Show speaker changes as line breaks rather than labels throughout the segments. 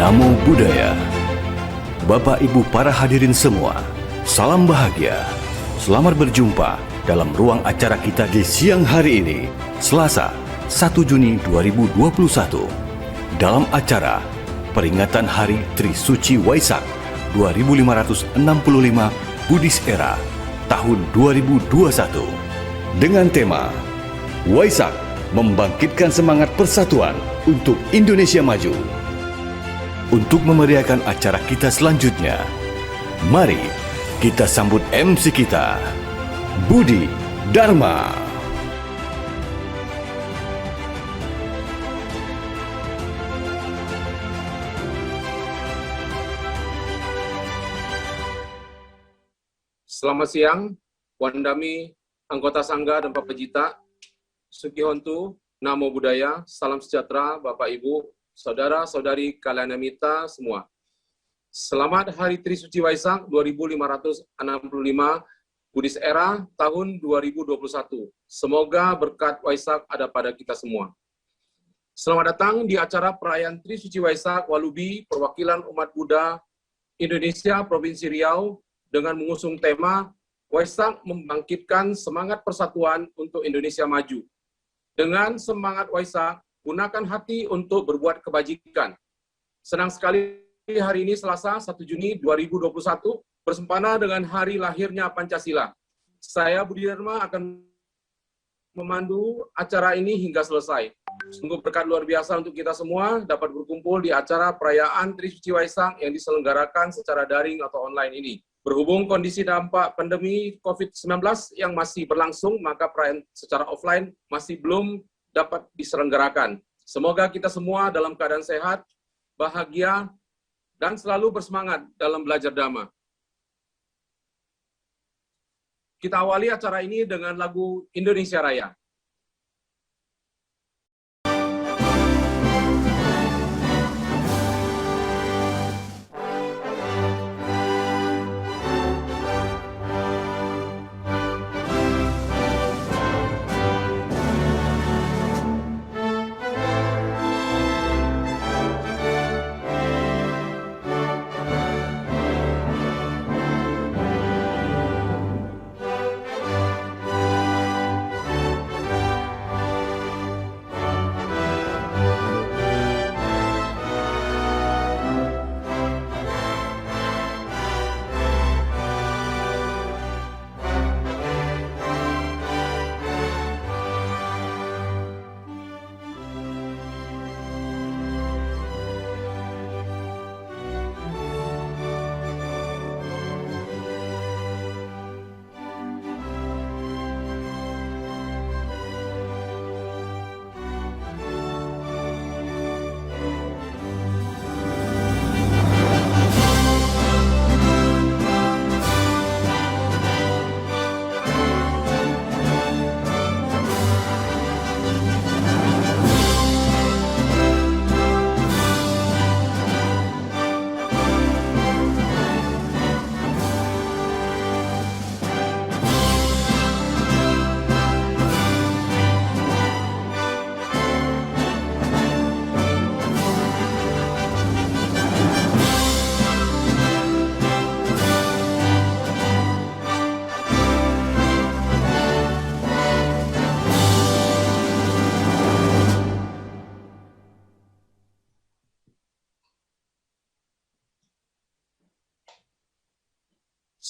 Namo Buddhaya. Bapak Ibu para hadirin semua, salam bahagia. Selamat berjumpa dalam ruang acara kita di siang hari ini, Selasa 1 Juni 2021. Dalam acara peringatan Hari Trisuci Waisak 2565 Buddhist Era tahun 2021 dengan tema Waisak membangkitkan semangat persatuan untuk Indonesia maju. Untuk memeriahkan acara kita selanjutnya, mari kita sambut MC kita, Budi Dharma.
Selamat siang, Wandami, anggota Sangga dan Bapak Jita, Sugihontu, Namo Buddhaya, salam sejahtera Bapak Ibu, Saudara-saudari Kalyanamita semua. Selamat Hari Trisuci Waisak 2565 Buddhist Era tahun 2021. Semoga berkat Waisak ada pada kita semua. Selamat datang di acara perayaan Trisuci Waisak Walubi, perwakilan umat Buddha Indonesia Provinsi Riau dengan mengusung tema Waisak membangkitkan semangat persatuan untuk Indonesia maju. Dengan semangat Waisak, gunakan hati untuk berbuat kebajikan. Senang sekali hari ini Selasa 1 Juni 2021 bersempena dengan hari lahirnya Pancasila. Saya Budi Dharma akan memandu acara ini hingga selesai. Sungguh berkat luar biasa untuk kita semua dapat berkumpul di acara perayaan Trisuci Waisak yang diselenggarakan secara daring atau online ini. Berhubung kondisi dampak pandemi COVID-19 yang masih berlangsung, maka perayaan secara offline masih belum dapat diselenggarakan. Semoga kita semua dalam keadaan sehat, bahagia, dan selalu bersemangat dalam belajar Dhamma. Kita awali acara ini dengan lagu Indonesia Raya.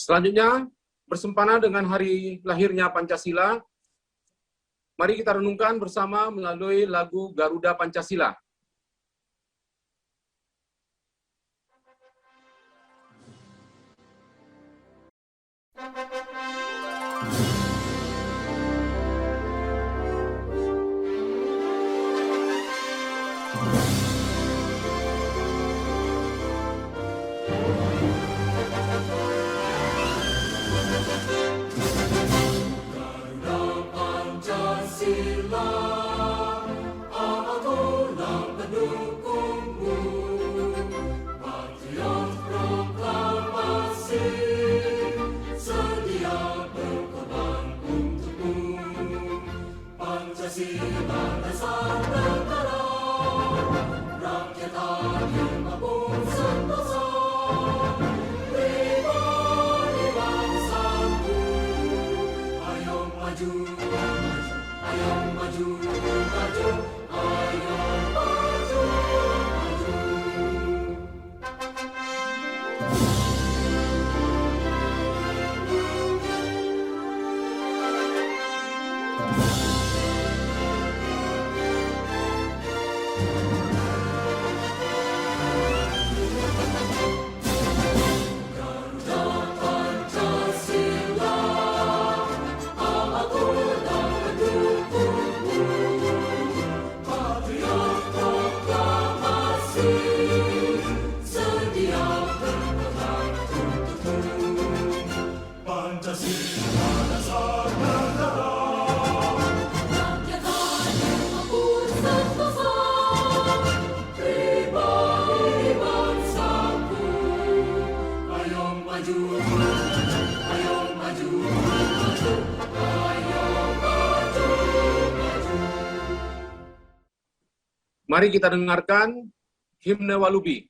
Selanjutnya, bersempena dengan hari lahirnya Pancasila, mari kita renungkan bersama melalui lagu Garuda Pancasila. Mari kita dengarkan himne Walubi.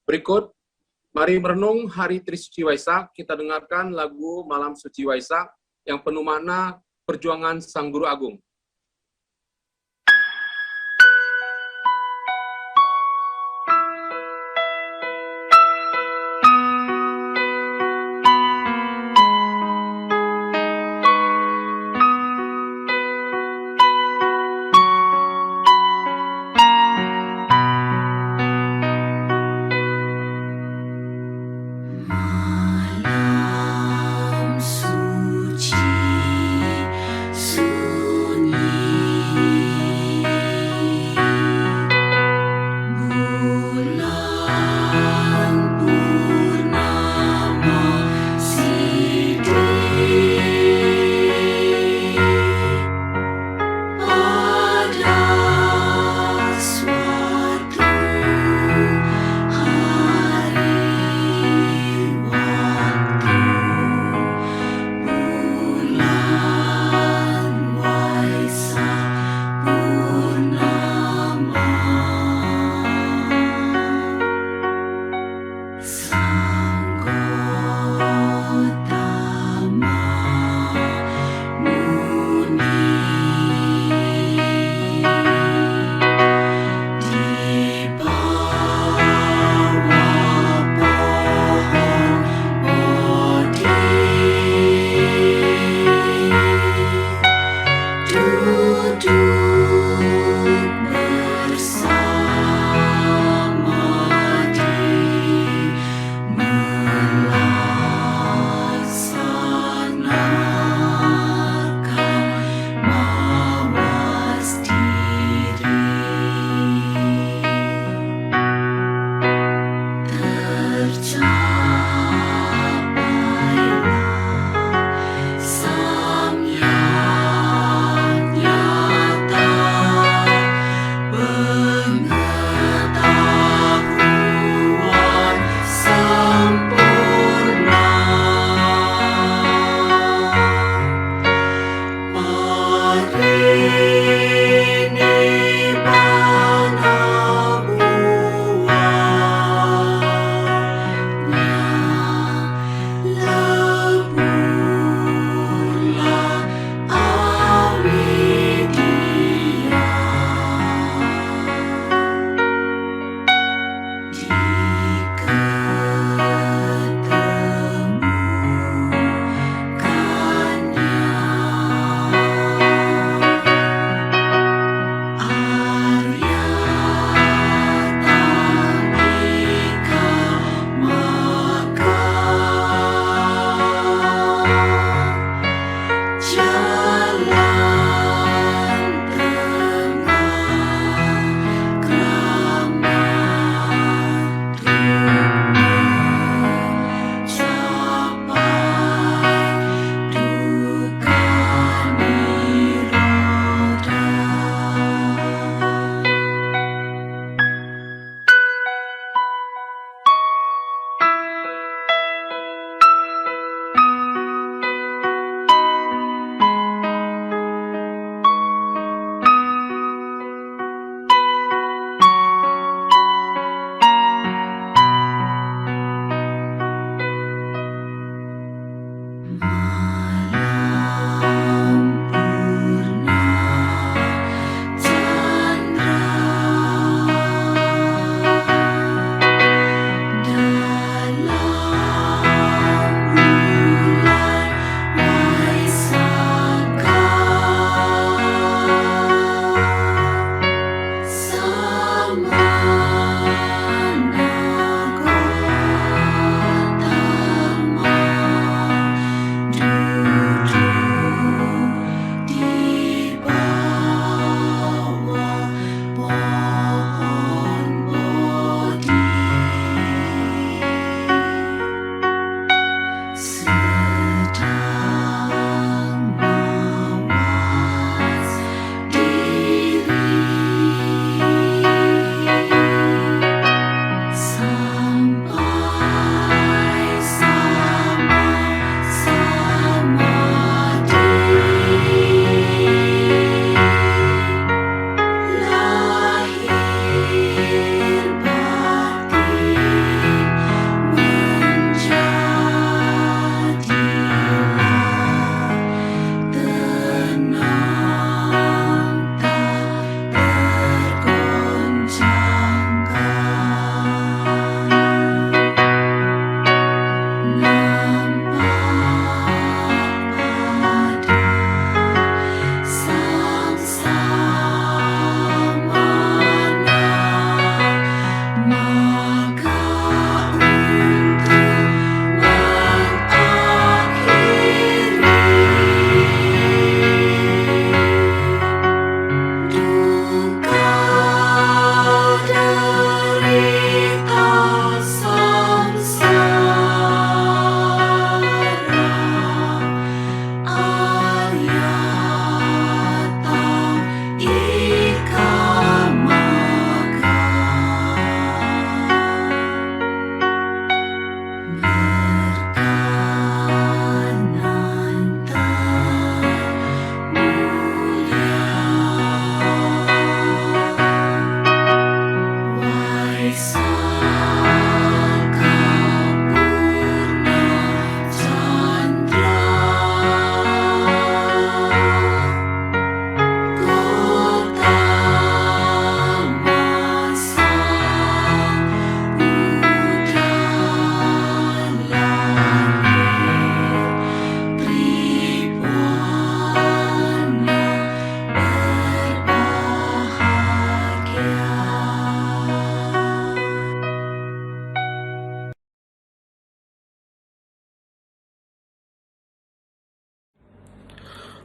Berikut, mari merenung Hari Trisuci Waisak, kita dengarkan lagu Malam Suci Waisak yang penuh makna perjuangan Sang Guru Agung.
Malam suci,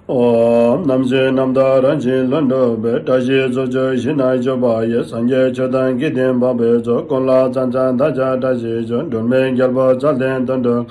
Om Namje Namda Ranji Lando Be Taji Zojo Shinai Joba Ye Sanje Chodan Gidim Babe Jo Konla Zanjan Daja Daji Jo Dunme Gyalba Zalden Dondon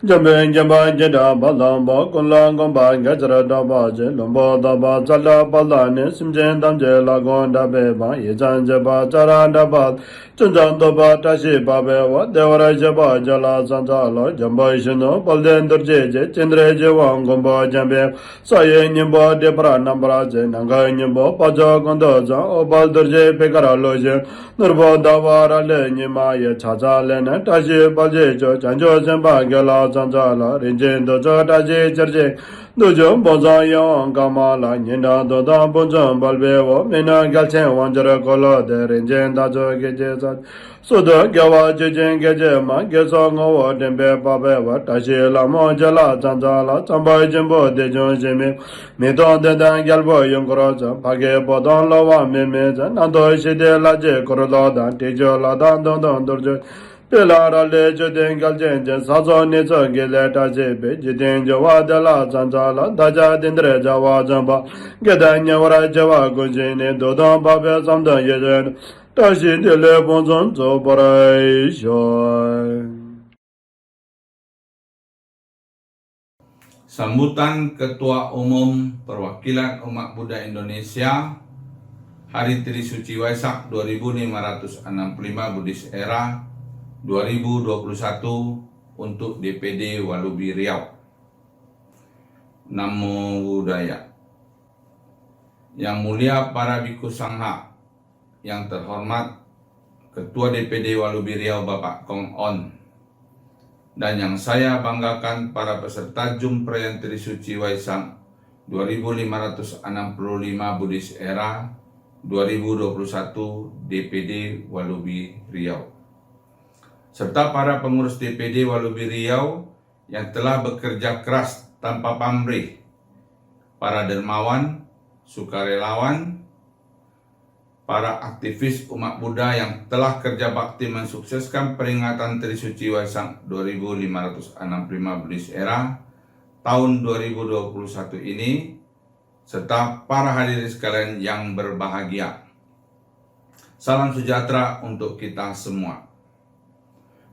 Jambe Jamba Jeda Balamba Konla Gomba Gajra Daba Je Lombo Daba Zala Balane Simjen Damje Lagon Dabe Ba Ye Zanjaba Zara Daba Chunjan Doba Tashi Babe Wa Devara Jaba Jala Zanjala Jamba Shino Balden Durje Je Chindre Jewang Gomba Jambe Saye Nimbo Debra Nambra Je Nanga Nimbo Paja Gondo Za Obal Durje Pekara Loje Nurbo Davara Le Nima Ye Chacha Lene Tashi Balje Jo Chanjo Zemba Gela Zanjala Rinjen Dojo Tashi Cherje Dojo Bonza Yang Kamala Nyenda Doda Bonjon Balbewo Mena Galchen Wanjara Kolo De Rinjen Dajo Geje Zat Suda Gyawa Jejen Geje Ma Geso Ngowo Dembe Babewa Tashi Lamo Jala Zanjala Chamba Jimbo Dejon Jimi Midon Dedan Gyalbo Yungoroja Page Bodon Lawa Mimeza Nando Shide Laje Korolo Dan Tejo Ladan Dondon Durjo Pilara Lejo Dengal Jenjen Sazo Nizo Gile Tashi Be Jidin Jawa Dela Zanjala Daja Dindre Jawa Jamba Gedanya Wara Jawa Gunjini Dodon Babe Samdan Yejen Tashi Dile Bonzon Zo Barai Shoy.
Sambutan Ketua Umum Perwakilan Umat Buddha Indonesia Hari Trisuci Waisak 2565 Buddhis Era 2021 untuk DPD Walubi Riau. Namo Buddhaya. Yang mulia para Bhikkhu Sangha, yang terhormat Ketua DPD Walubi Riau Bapak Kong On, dan yang saya banggakan para peserta Jum Perayaan Trisuci Waisak 2565 Buddhis Era 2021 DPD Walubi Riau, serta para pengurus DPD Walubi Riau yang telah bekerja keras tanpa pamrih, para dermawan, sukarelawan, para aktivis umat Buddha yang telah kerja bakti mensukseskan peringatan Trisuci Waisak 2565 Buddhis Era tahun 2021 ini, serta para hadirin sekalian yang berbahagia. Salam sejahtera untuk kita semua.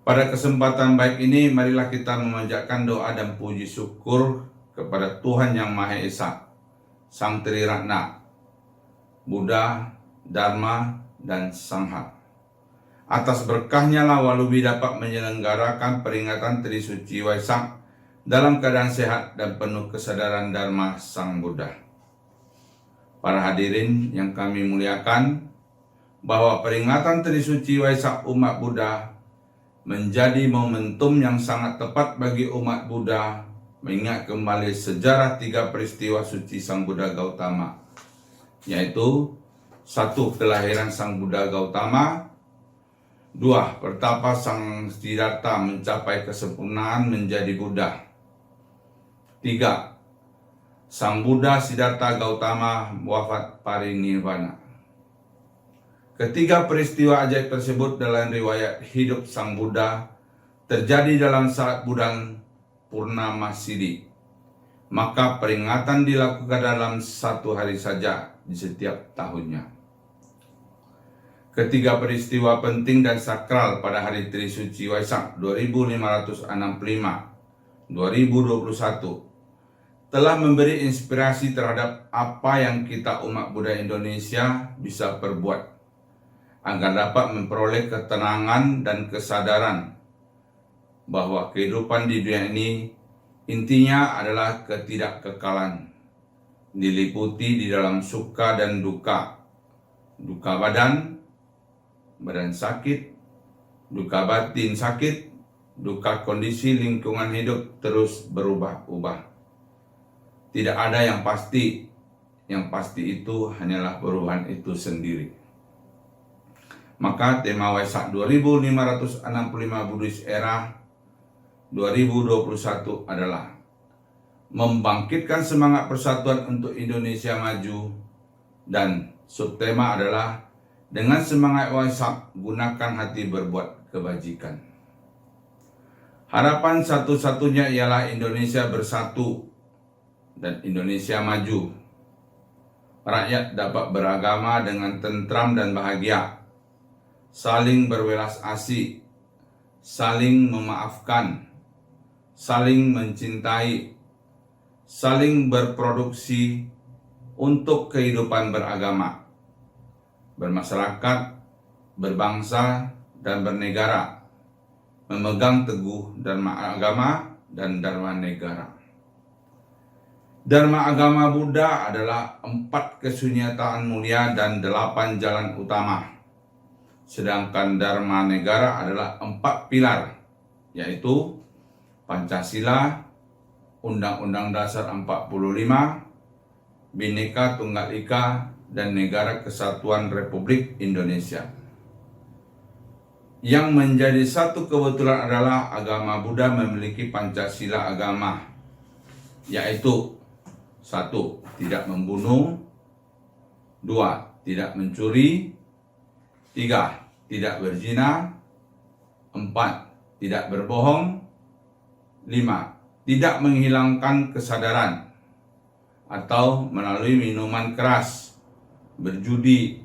Pada kesempatan baik ini, marilah kita memanjatkan doa dan puji syukur kepada Tuhan Yang Maha Esa, Sang Triratna, Buddha, Dharma, dan Sangha. Atas berkahnya lah Walubi dapat menyelenggarakan peringatan Trisuci Waisak dalam keadaan sehat dan penuh kesadaran Dharma Sang Buddha. Para hadirin yang kami muliakan, bahwa peringatan Trisuci Waisak umat Buddha menjadi momentum yang sangat tepat bagi umat Buddha mengingat kembali sejarah 3 peristiwa suci Sang Buddha Gautama, yaitu 1. Kelahiran Sang Buddha Gautama, 2. Pertapa Sang Siddhartha mencapai kesempurnaan menjadi Buddha, 3. Sang Buddha Siddhartha Gautama wafat parinirvana. Ketiga peristiwa ajaib tersebut dalam riwayat hidup Sang Buddha terjadi dalam saat bulan Purnama Sidi. Maka peringatan dilakukan dalam 1 hari saja di setiap tahunnya. Ketiga peristiwa penting dan sakral pada hari Trisuci Waisak 2565 2021 telah memberi inspirasi terhadap apa yang kita umat Buddha Indonesia bisa perbuat agar dapat memperoleh ketenangan dan kesadaran bahwa kehidupan di dunia ini intinya adalah ketidakkekalan, diliputi di dalam suka dan duka, duka badan sakit, duka batin sakit, duka kondisi lingkungan hidup terus berubah-ubah. Tidak ada yang pasti itu hanyalah perubahan itu sendiri. Maka tema Waisak 2565 Buddhis Era 2021 adalah membangkitkan semangat persatuan untuk Indonesia maju, dan subtema adalah dengan semangat Waisak gunakan hati berbuat kebajikan. Harapan satu-satunya ialah Indonesia bersatu dan Indonesia maju. Rakyat dapat beragama dengan tentram dan bahagia, saling berwelas asih, saling memaafkan, saling mencintai, saling berproduksi untuk kehidupan beragama, bermasyarakat, berbangsa, dan bernegara, memegang teguh dharma agama dan dharma negara. Dharma agama Buddha adalah 4 kesunyitaan mulia dan 8 jalan utama. Sedangkan dharma negara adalah 4 pilar, yaitu Pancasila, Undang-Undang Dasar 45, Bhinneka Tunggal Ika, dan Negara Kesatuan Republik Indonesia. Yang menjadi satu kebetulan adalah agama Buddha memiliki Pancasila agama, yaitu 1. Tidak membunuh, 2. Tidak mencuri, 3. Tidak berzina, 4. Tidak berbohong, 5. Tidak menghilangkan kesadaran atau melalui minuman keras, berjudi,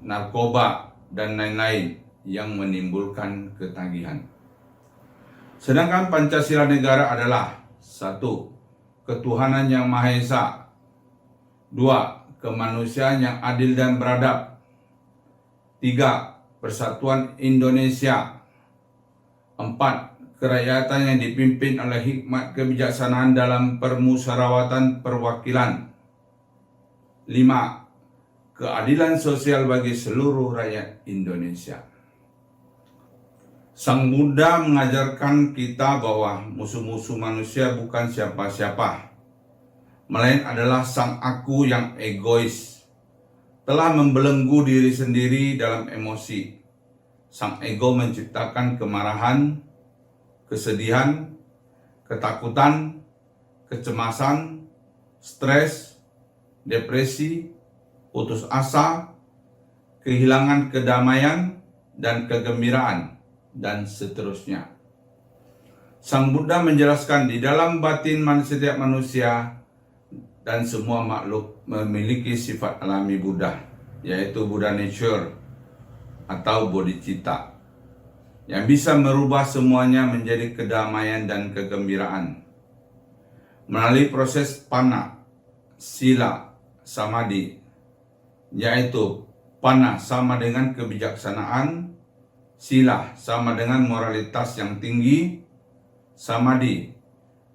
narkoba, dan lain-lain yang menimbulkan ketagihan. Sedangkan Pancasila negara adalah 1. Ketuhanan yang Maha Esa, 2. Kemanusiaan yang adil dan beradab, 3. Persatuan Indonesia, 4. Kerakyatan yang dipimpin oleh hikmat kebijaksanaan dalam permusyawaratan perwakilan, 5. Keadilan sosial bagi seluruh rakyat Indonesia. Sang Buddha mengajarkan kita bahwa musuh-musuh manusia bukan siapa-siapa, melainkan adalah sang aku yang egois, telah membelenggu diri sendiri dalam emosi. Sang ego menciptakan kemarahan, kesedihan, ketakutan, kecemasan, stres, depresi, putus asa, kehilangan kedamaian, dan kegembiraan, dan seterusnya. Sang Buddha menjelaskan di dalam batin setiap manusia dan semua makhluk memiliki sifat alami Buddha, yaitu Buddha Nature atau bodhicitta, yang bisa merubah semuanya menjadi kedamaian dan kegembiraan. Melalui proses panna, sila, samadhi, yaitu panna sama dengan kebijaksanaan, sila sama dengan moralitas yang tinggi, samadhi,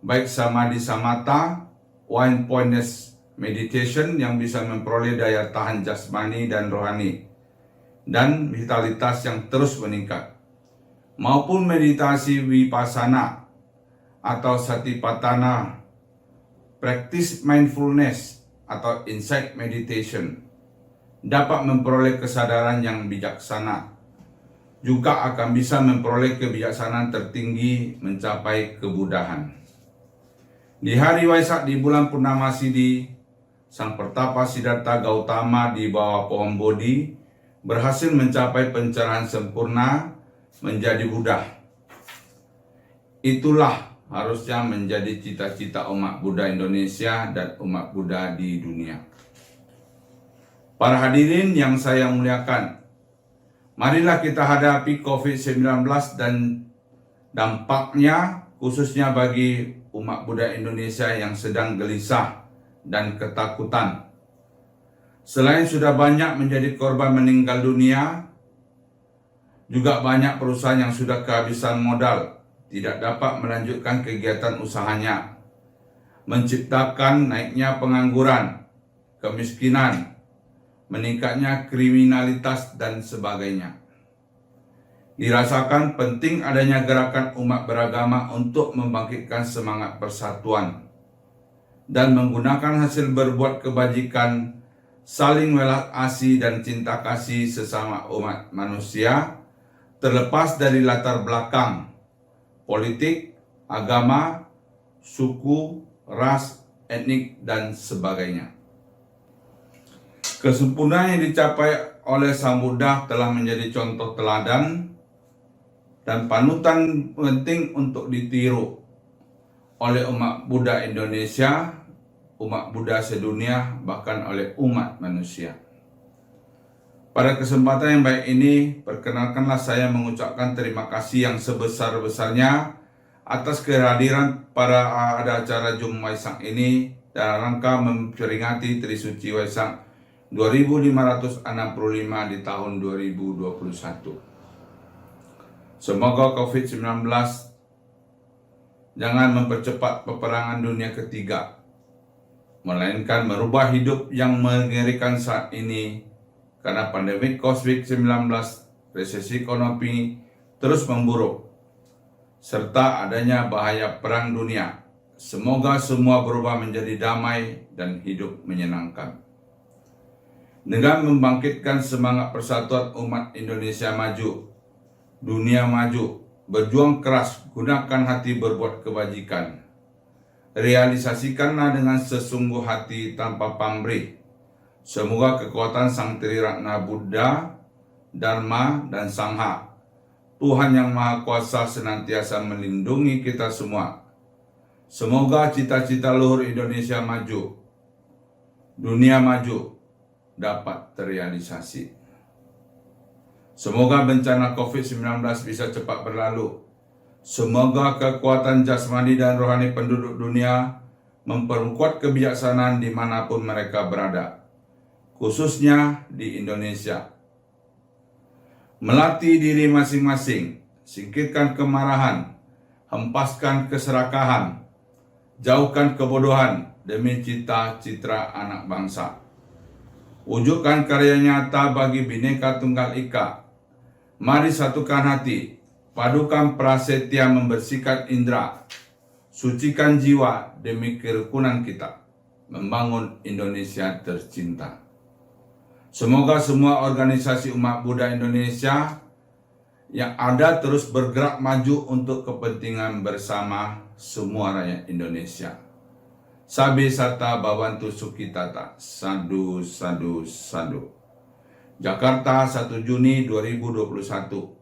baik samadhi samatha, one pointness meditation yang bisa memperoleh daya tahan jasmani dan rohani, dan vitalitas yang terus meningkat, maupun meditasi vipassana atau satipatthana, praktis mindfulness atau insight meditation, dapat memperoleh kesadaran yang bijaksana, juga akan bisa memperoleh kebijaksanaan tertinggi mencapai kebudahan. Di hari Waisak di bulan Purnama Sidi, Sang Pertapa Siddhartha Gautama di bawah pohon Bodhi berhasil mencapai pencerahan sempurna menjadi Buddha. Itulah harusnya menjadi cita-cita umat Buddha Indonesia dan umat Buddha di dunia. Para hadirin yang saya muliakan, marilah kita hadapi COVID-19 dan dampaknya khususnya bagi umat Buddha Indonesia yang sedang gelisah dan ketakutan. Selain sudah banyak menjadi korban meninggal dunia, juga banyak perusahaan yang sudah kehabisan modal, tidak dapat melanjutkan kegiatan usahanya, menciptakan naiknya pengangguran, kemiskinan, meningkatnya kriminalitas, dan sebagainya. Dirasakan penting adanya gerakan umat beragama untuk membangkitkan semangat persatuan dan menggunakan hasil berbuat kebajikan, saling welas asih dan cinta kasih sesama umat manusia, terlepas dari latar belakang politik, agama, suku, ras, etnik, dan sebagainya. Kesempurnaan yang dicapai oleh Sang Buddha telah menjadi contoh teladan dan panutan penting untuk ditiru oleh umat Buddha Indonesia umat Buddha sedunia, bahkan oleh umat manusia. Pada kesempatan yang baik ini, perkenalkanlah saya mengucapkan terima kasih yang sebesar-besarnya atas kehadiran pada acara Jum Waisak ini dalam rangka memperingati Trisuci Waisak 2565 di tahun 2021. Semoga COVID-19 jangan mempercepat peperangan dunia ketiga, melainkan merubah hidup yang mengerikan saat ini karena pandemi COVID-19, resesi ekonomi terus memburuk, serta adanya bahaya perang dunia. Semoga semua berubah menjadi damai dan hidup menyenangkan. Dengan membangkitkan semangat persatuan umat Indonesia maju, dunia maju, berjuang keras, gunakan hati berbuat kebajikan. Realisasikanlah dengan sesungguh hati tanpa pamrih. Semoga kekuatan Sang Triratna Buddha, Dharma, dan Sangha, Tuhan Yang Maha Kuasa senantiasa melindungi kita semua. Semoga cita-cita luhur Indonesia maju, dunia maju, dapat terrealisasi. Semoga bencana COVID-19 bisa cepat berlalu. Semoga kekuatan jasmani dan rohani penduduk dunia memperkuat kebijaksanaan dimanapun mereka berada, khususnya di Indonesia. Melatih diri masing-masing, singkirkan kemarahan, hempaskan keserakahan, jauhkan kebodohan demi cita-cita anak bangsa. Wujudkan karya nyata bagi Bhinneka Tunggal Ika. Mari satukan hati, padukan prasetya membersihkan indera, sucikan jiwa demi kerukunan kita, membangun Indonesia tercinta. Semoga semua organisasi umat Buddha Indonesia yang ada terus bergerak maju untuk kepentingan bersama semua rakyat Indonesia. Sabi Sata Bhavantu Sukhitata. Sadu, sadu, sadu. Jakarta, 1 Juni 2021.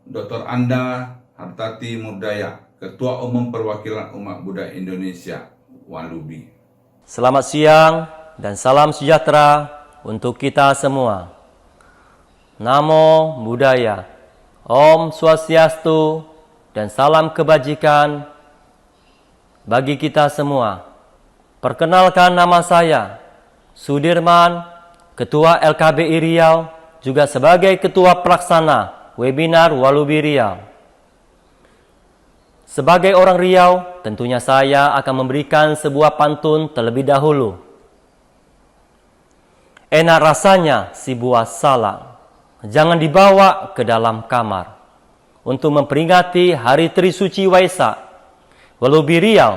Dr. Anda Hartati Murdaya, Ketua Umum Perwakilan Umat Buddha Indonesia, Walubi.
Selamat siang dan salam sejahtera untuk kita semua. Namo Buddhaya, Om Swastiastu, dan salam kebajikan bagi kita semua. Perkenalkan, nama saya Sudirman, Ketua LKBI Riau, juga sebagai Ketua Pelaksana Webinar Walubi Riau. Sebagai orang Riau, tentunya saya akan memberikan sebuah pantun terlebih dahulu. Enak rasanya si buah salang, jangan dibawa ke dalam kamar. Untuk memperingati Hari Trisuci Waisak, Walubi Riau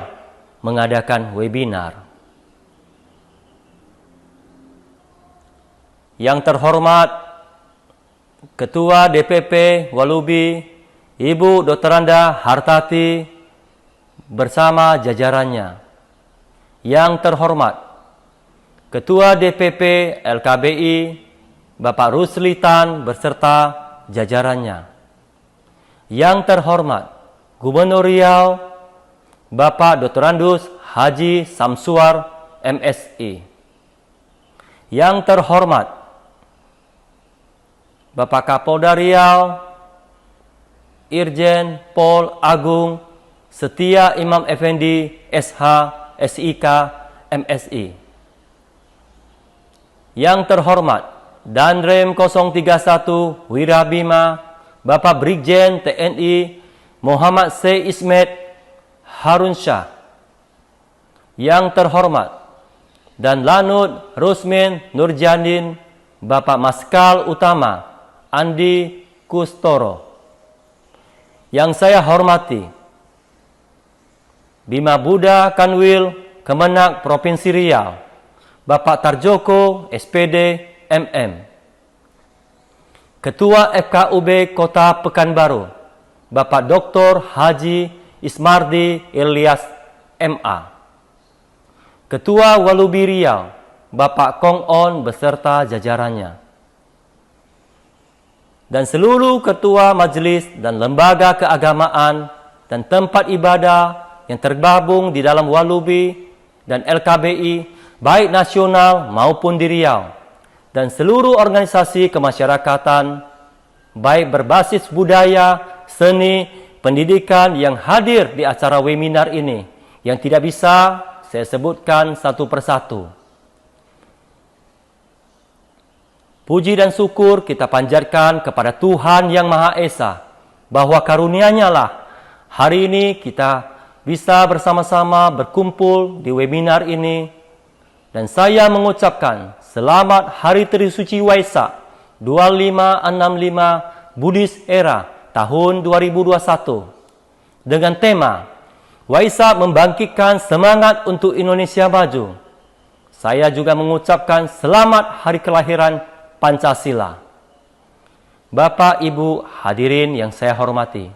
mengadakan webinar. Yang terhormat Ketua DPP Walubi, Ibu Dr. Anda Hartati bersama jajarannya. Yang terhormat Ketua DPP LKBI, Bapak Rusli Tan beserta jajarannya. Yang terhormat Gubernur Riau, Bapak Dr. Andus Haji Samsuar MSI. Yang terhormat Bapak Kapolda Riau, Irjen Pol Agung Setia Imam Effendi SH SIK MSI. Yang terhormat Danrem 031 Wirabima, Bapak Brigjen TNI Muhammad C. Ismet Harunsyah. Yang terhormat dan Lanut Rusmin Nurjanin, Bapak Maskal Utama Andi Kustoro. Yang saya hormati Bima Buddha Kanwil Kemenak Provinsi Riau, Bapak Tarjoko SPD MM. Ketua FKUB Kota Pekanbaru, Bapak Dr. Haji Ismardi Ilyas MA. Ketua Walubi Riau, Bapak Kong On beserta jajarannya. Dan seluruh ketua majelis dan lembaga keagamaan dan tempat ibadah yang tergabung di dalam Walubi dan LKBI, baik nasional maupun di Riau, dan seluruh organisasi kemasyarakatan, baik berbasis budaya, seni, pendidikan yang hadir di acara webinar ini, yang tidak bisa saya sebutkan satu persatu. Puji dan syukur kita panjatkan kepada Tuhan Yang Maha Esa, bahwa karunia-Nya lah hari ini kita bisa bersama-sama berkumpul di webinar ini. Dan saya mengucapkan selamat Hari Trisuci Waisak 2565 Buddhist Era tahun 2021 dengan tema Waisak membangkitkan semangat untuk Indonesia maju. Saya juga mengucapkan selamat hari kelahiran Pancasila. Bapak, Ibu, hadirin yang saya hormati,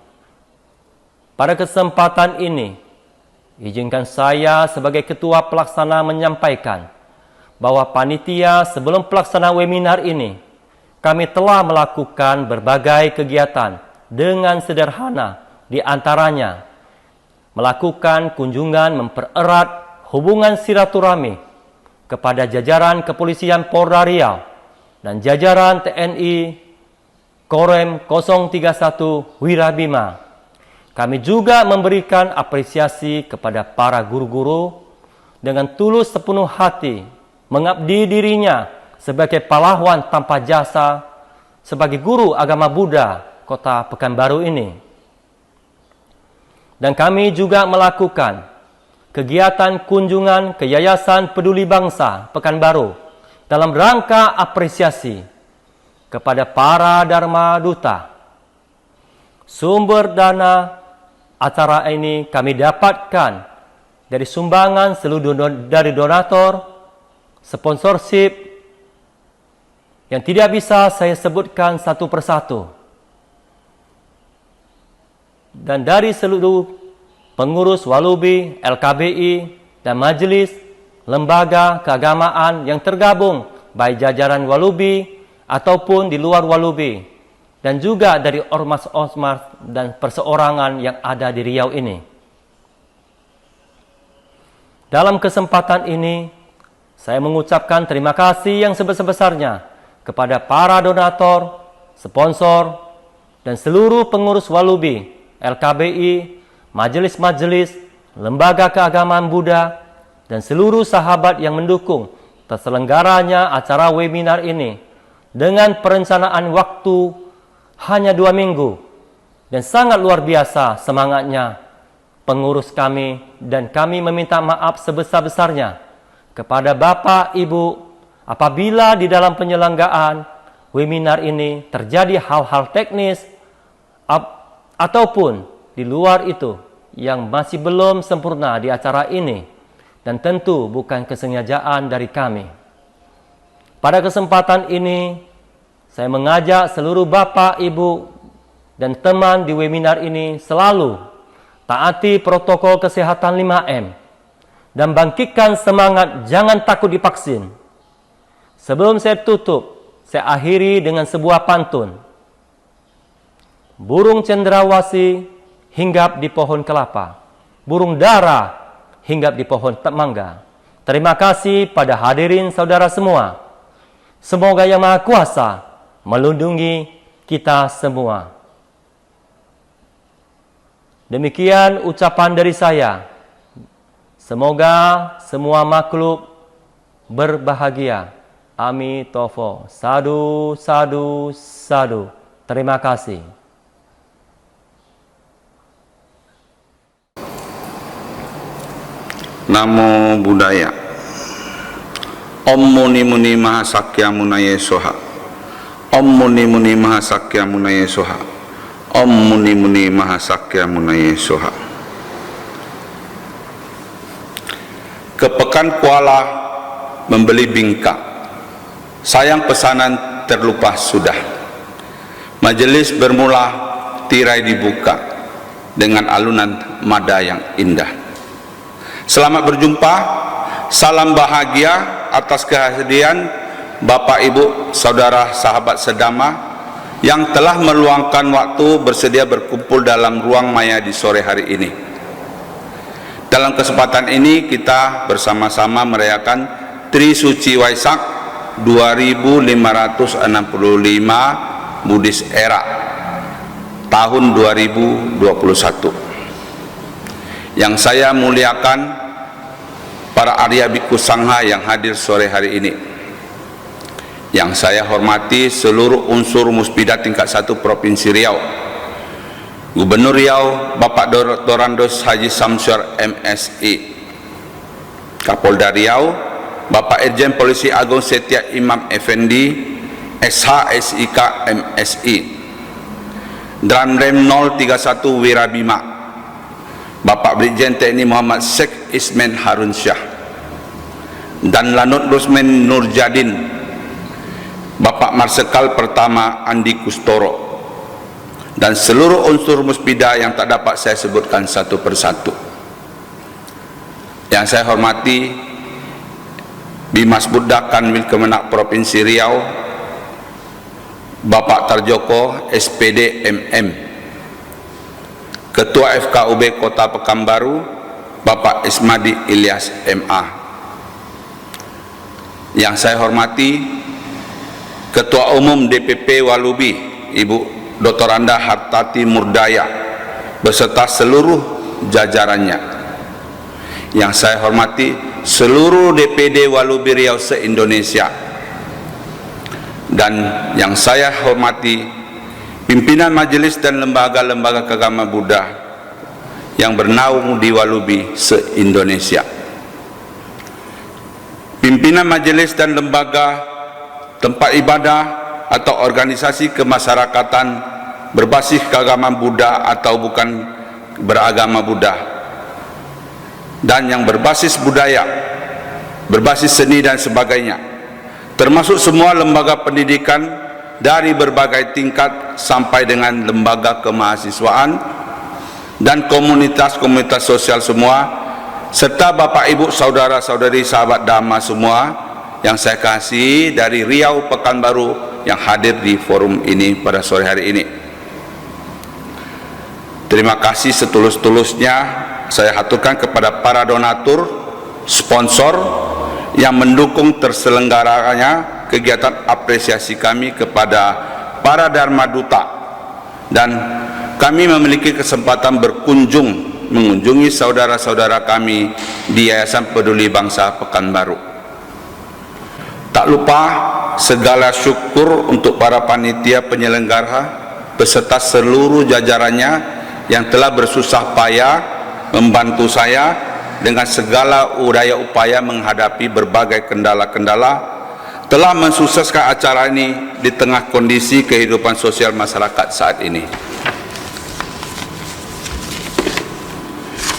pada kesempatan ini, izinkan saya sebagai Ketua Pelaksana menyampaikan bahwa panitia sebelum pelaksana webinar ini, kami telah melakukan berbagai kegiatan dengan sederhana, di antaranya melakukan kunjungan mempererat hubungan silaturahmi kepada jajaran Kepolisian Polda Riau dan jajaran TNI Korem 031 Wirabima. Kami juga memberikan apresiasi kepada para guru-guru dengan tulus sepenuh hati mengabdi dirinya sebagai pahlawan tanpa jasa sebagai guru agama Buddha Kota Pekanbaru ini. Dan kami juga melakukan kegiatan kunjungan ke Yayasan Peduli Bangsa Pekanbaru dalam rangka apresiasi kepada para Dharma Duta. Sumber dana acara ini kami dapatkan dari sumbangan seluruh dari donatur, sponsorship, yang tidak bisa saya sebutkan satu persatu, dan dari seluruh pengurus Walubi, LKBI, dan majelis lembaga keagamaan yang tergabung baik jajaran Walubi ataupun di luar Walubi, dan juga dari ormas-ormas dan perseorangan yang ada di Riau ini. Dalam kesempatan ini, saya mengucapkan terima kasih yang sebesar-besarnya kepada para donatur, sponsor, dan seluruh pengurus Walubi, LKBI, majelis-majelis, lembaga keagamaan Buddha, dan seluruh sahabat yang mendukung terselenggaranya acara webinar ini dengan perencanaan waktu hanya 2 minggu. Dan sangat luar biasa semangatnya pengurus kami, dan kami meminta maaf sebesar-besarnya kepada Bapak, Ibu, apabila di dalam penyelenggaraan webinar ini terjadi hal-hal teknis ataupun di luar itu yang masih belum sempurna di acara ini, dan tentu bukan kesengajaan dari kami. Pada kesempatan ini, saya mengajak seluruh Bapak, Ibu, dan teman di webinar ini selalu taati protokol kesehatan 5M dan bangkitkan semangat jangan takut divaksin. Sebelum saya tutup, saya akhiri dengan sebuah pantun. Burung cendrawasih hinggap di pohon kelapa, burung dara hinggap di pohon mangga. Terima kasih pada hadirin saudara semua. Semoga Yang Maha Kuasa melindungi kita semua. Demikian ucapan dari saya. Semoga semua makhluk berbahagia. Amitofo. Sadu, sadu, sadu. Terima kasih.
Namo Buddhaya. Om Muni Muni Mahasakya Munaye Soha. Om Muni Muni Mahasakya Munaye Soha. Om Muni Muni Mahasakya Munaye Soha. Ke Pekan Kuala membeli bingka. Sayang pesanan terlupa sudah. Majelis bermula, tirai dibuka dengan alunan mada yang indah. Selamat berjumpa, salam bahagia atas kehadiran Bapak, Ibu, Saudara, sahabat sedama yang telah meluangkan waktu bersedia berkumpul dalam ruang maya di sore hari ini. Dalam kesempatan ini kita bersama-sama merayakan Trisuci Waisak 2565 Buddhis Era tahun 2021. Yang saya muliakan para Arya Bhikkhu Sangha yang hadir sore hari ini. Yang saya hormati seluruh unsur Muspida tingkat 1 Provinsi Riau, Gubernur Riau Bapak Dr. Andos Haji Samsyar MSI, Kapolda Riau Bapak Irjen Polisi Agung Setia Imam Effendi SHSIK MSI, Dramrem 031 Wirabima Bapak Brigjen TNI Muhammad Sheikh Ismen Harun Syah, dan Lanut Rusmen Nurjadin Bapak Marsikal Pertama Andi Kustoro, dan seluruh unsur Muspida yang tak dapat saya sebutkan satu persatu. Yang saya hormati Bimas Buddha Kanwil Kemenak Provinsi Riau Bapak Tarjoko SPD MM, Ketua FKUB Kota Pekanbaru Bapak Ismadi Ilyas MA. Yang saya hormati Ketua Umum DPP Walubi Ibu Dr. Anda Hartati Murdaya beserta seluruh jajarannya. Yang saya hormati seluruh DPD Walubi Riau se-Indonesia. Dan yang saya hormati pimpinan majelis dan lembaga-lembaga keagamaan Buddha yang bernaung di Walubi se-Indonesia. Pimpinan majelis dan lembaga tempat ibadah atau organisasi kemasyarakatan berbasis keagamaan Buddha atau bukan beragama Buddha, dan yang berbasis budaya, berbasis seni dan sebagainya, termasuk semua lembaga pendidikan dari berbagai tingkat sampai dengan lembaga kemahasiswaan dan komunitas-komunitas sosial semua, serta Bapak Ibu saudara-saudari sahabat Dhamma semua yang saya kasihi dari Riau Pekanbaru yang hadir di forum ini pada sore hari ini. Terima kasih setulus-tulusnya saya haturkan kepada para donatur, sponsor yang mendukung terselenggaranya kegiatan apresiasi kami kepada para Dharma Duta, dan kami memiliki kesempatan mengunjungi saudara-saudara kami di Yayasan Peduli Bangsa Pekanbaru. Tak lupa segala syukur untuk para panitia penyelenggara beserta seluruh jajarannya yang telah bersusah payah membantu saya dengan segala upaya menghadapi berbagai kendala-kendala, telah mensukseskan acara ini di tengah kondisi kehidupan sosial masyarakat saat ini.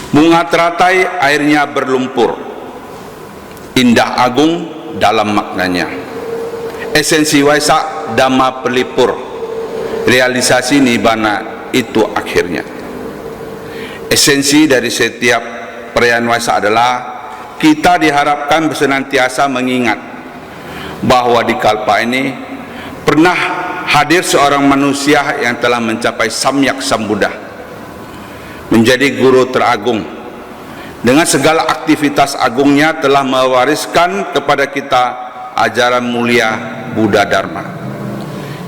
Bunga teratai airnya berlumpur, indah agung dalam maknanya. Esensi Waisak Dhamma pelipur, realisasi Nibbana itu akhirnya. Esensi dari setiap perayaan Waisak adalah kita diharapkan senantiasa mengingat bahwa di kalpa ini pernah hadir seorang manusia yang telah mencapai Samyak Sambuddha, menjadi guru teragung. Dengan segala aktivitas agungnya telah mewariskan kepada kita ajaran mulia Buddha Dharma,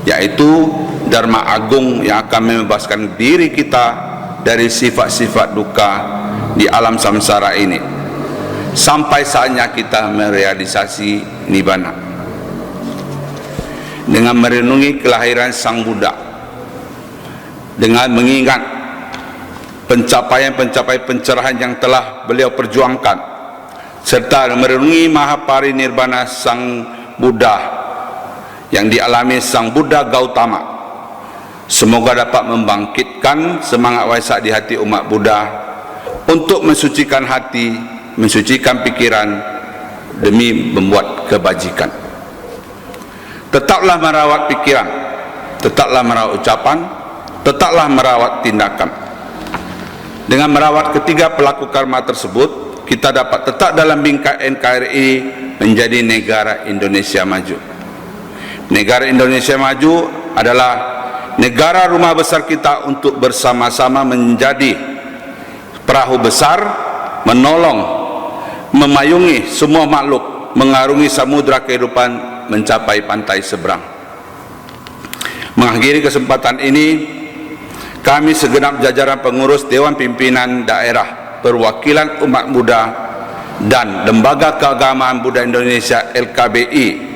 yaitu Dharma agung yang akan membebaskan diri kita dari sifat-sifat duka di alam samsara ini sampai saatnya kita merealisasi Nibbana. Dengan merenungi kelahiran Sang Buddha, dengan mengingat pencapaian-pencapaian pencerahan yang telah beliau perjuangkan, serta merenungi Mahaparinirbana Sang Buddha yang dialami Sang Buddha Gautama, semoga dapat membangkitkan semangat Waisak di hati umat Buddha untuk mensucikan hati, mensucikan pikiran demi membuat kebajikan. Tetaplah merawat pikiran, tetaplah merawat ucapan, tetaplah merawat tindakan. Dengan merawat ketiga pelaku karma tersebut, kita dapat tetap dalam bingkai NKRI menjadi negara Indonesia maju. Negara Indonesia maju adalah negara rumah besar kita untuk bersama-sama menjadi perahu besar menolong, memayungi semua makhluk, mengarungi samudra kehidupan mencapai pantai seberang. Mengakhiri kesempatan ini, kami segenap jajaran pengurus Dewan Pimpinan Daerah Perwakilan Umat Buddha dan Lembaga Keagamaan Buddha Indonesia LKBI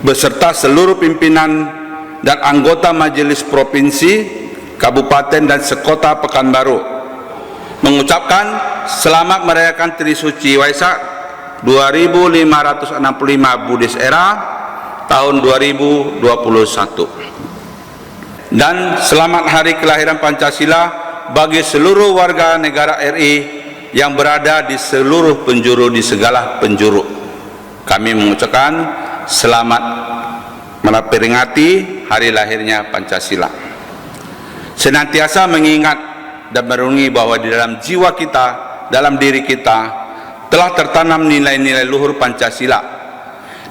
beserta seluruh pimpinan dan anggota Majelis Provinsi, Kabupaten dan Sekota Pekanbaru mengucapkan selamat merayakan Trisuci Waisak 2565 Buddhis Era tahun 2021 dan selamat hari kelahiran Pancasila bagi seluruh warga negara RI yang berada di seluruh penjuru, di segala penjuru. Kami mengucapkan selamat memperingati hari lahirnya Pancasila. Senantiasa mengingat dan merenungi bahwa di dalam jiwa kita, dalam diri kita telah tertanam nilai-nilai luhur Pancasila.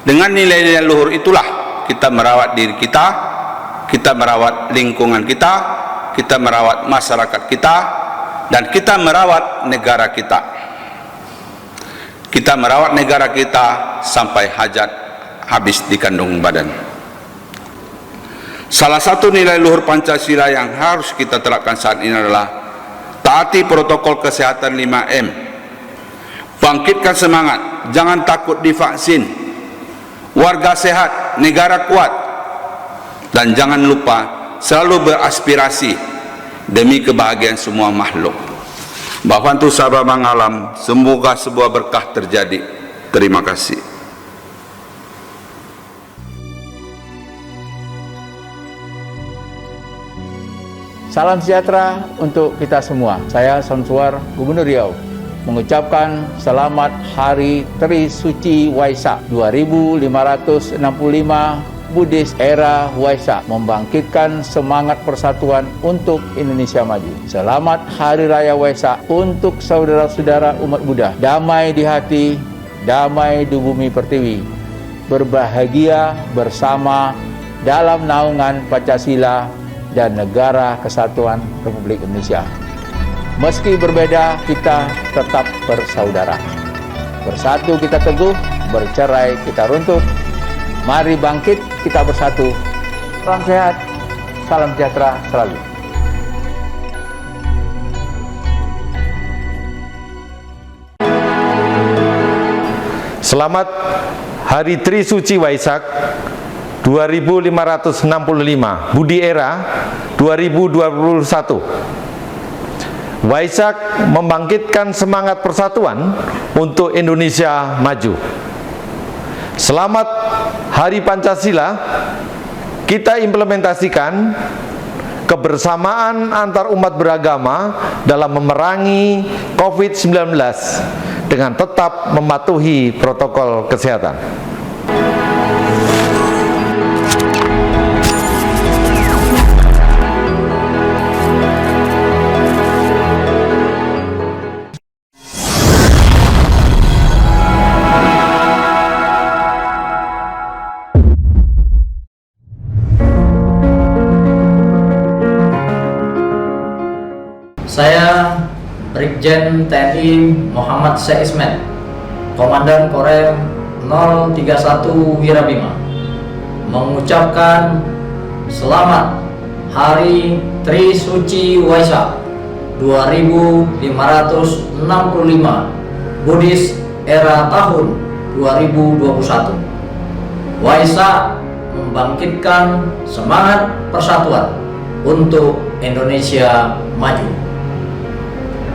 Dengan nilai-nilai luhur itulah kita merawat diri kita merawat lingkungan kita merawat masyarakat kita, dan kita merawat negara kita. Kita merawat negara kita sampai hajat habis di kandung badan. Salah satu nilai luhur Pancasila yang harus kita terapkan saat ini adalah taati protokol kesehatan 5M. Bangkitkan semangat, jangan takut divaksin. Warga sehat, negara kuat. Dan jangan lupa selalu beraspirasi demi kebahagiaan semua makhluk. Bhavantu sabba mangalam, semoga sebuah berkah terjadi. Terima kasih.
Salam sejahtera untuk kita semua. Saya Samsuar, Gubernur Riau, mengucapkan selamat Hari Trisuci Waisak 2565 Buddhis Era Waisak, membangkitkan semangat persatuan untuk Indonesia maju. Selamat Hari Raya Waisak untuk saudara-saudara umat Buddha. Damai di hati, damai di bumi pertiwi. Berbahagia bersama dalam naungan Pancasila dan Negara Kesatuan Republik Indonesia. Meski berbeda, kita tetap bersaudara. Bersatu kita teguh, bercerai kita runtuh. Mari bangkit, kita bersatu. Salam sehat, salam sejahtera selalu.
Selamat Hari Trisuci Waisak 2565 Budi Era 2021. Waisak membangkitkan semangat persatuan untuk Indonesia maju. Selamat Hari Pancasila, kita implementasikan kebersamaan antar umat beragama dalam memerangi COVID-19 dengan tetap mematuhi protokol kesehatan.
Saya Brigjen TNI Muhammad Seismet, Komandan Korem 031 Wirabima, mengucapkan selamat Hari Trisuci Waisak 2565 Buddhis Era tahun 2021. Waisak membangkitkan semangat persatuan untuk Indonesia maju.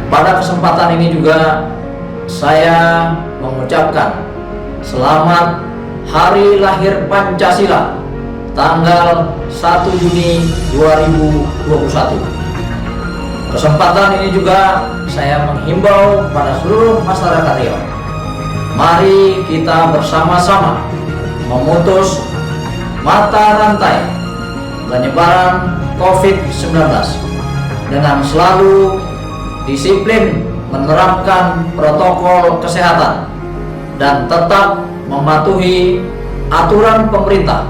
Pada kesempatan ini juga saya mengucapkan selamat Hari Lahir Pancasila tanggal 1 Juni 2021. Kesempatan ini juga saya menghimbau pada seluruh masyarakat Riau. Mari kita bersama-sama memutus mata rantai penyebaran COVID-19 dengan selalu disiplin menerapkan protokol kesehatan dan tetap mematuhi aturan pemerintah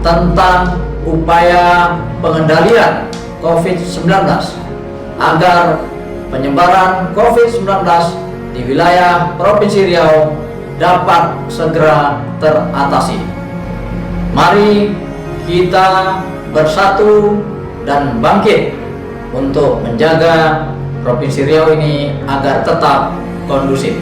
tentang upaya pengendalian COVID-19 agar penyebaran COVID-19 di wilayah Provinsi Riau dapat segera teratasi. Mari kita bersatu dan bangkit untuk menjaga Provinsi Riau ini agar tetap kondusif.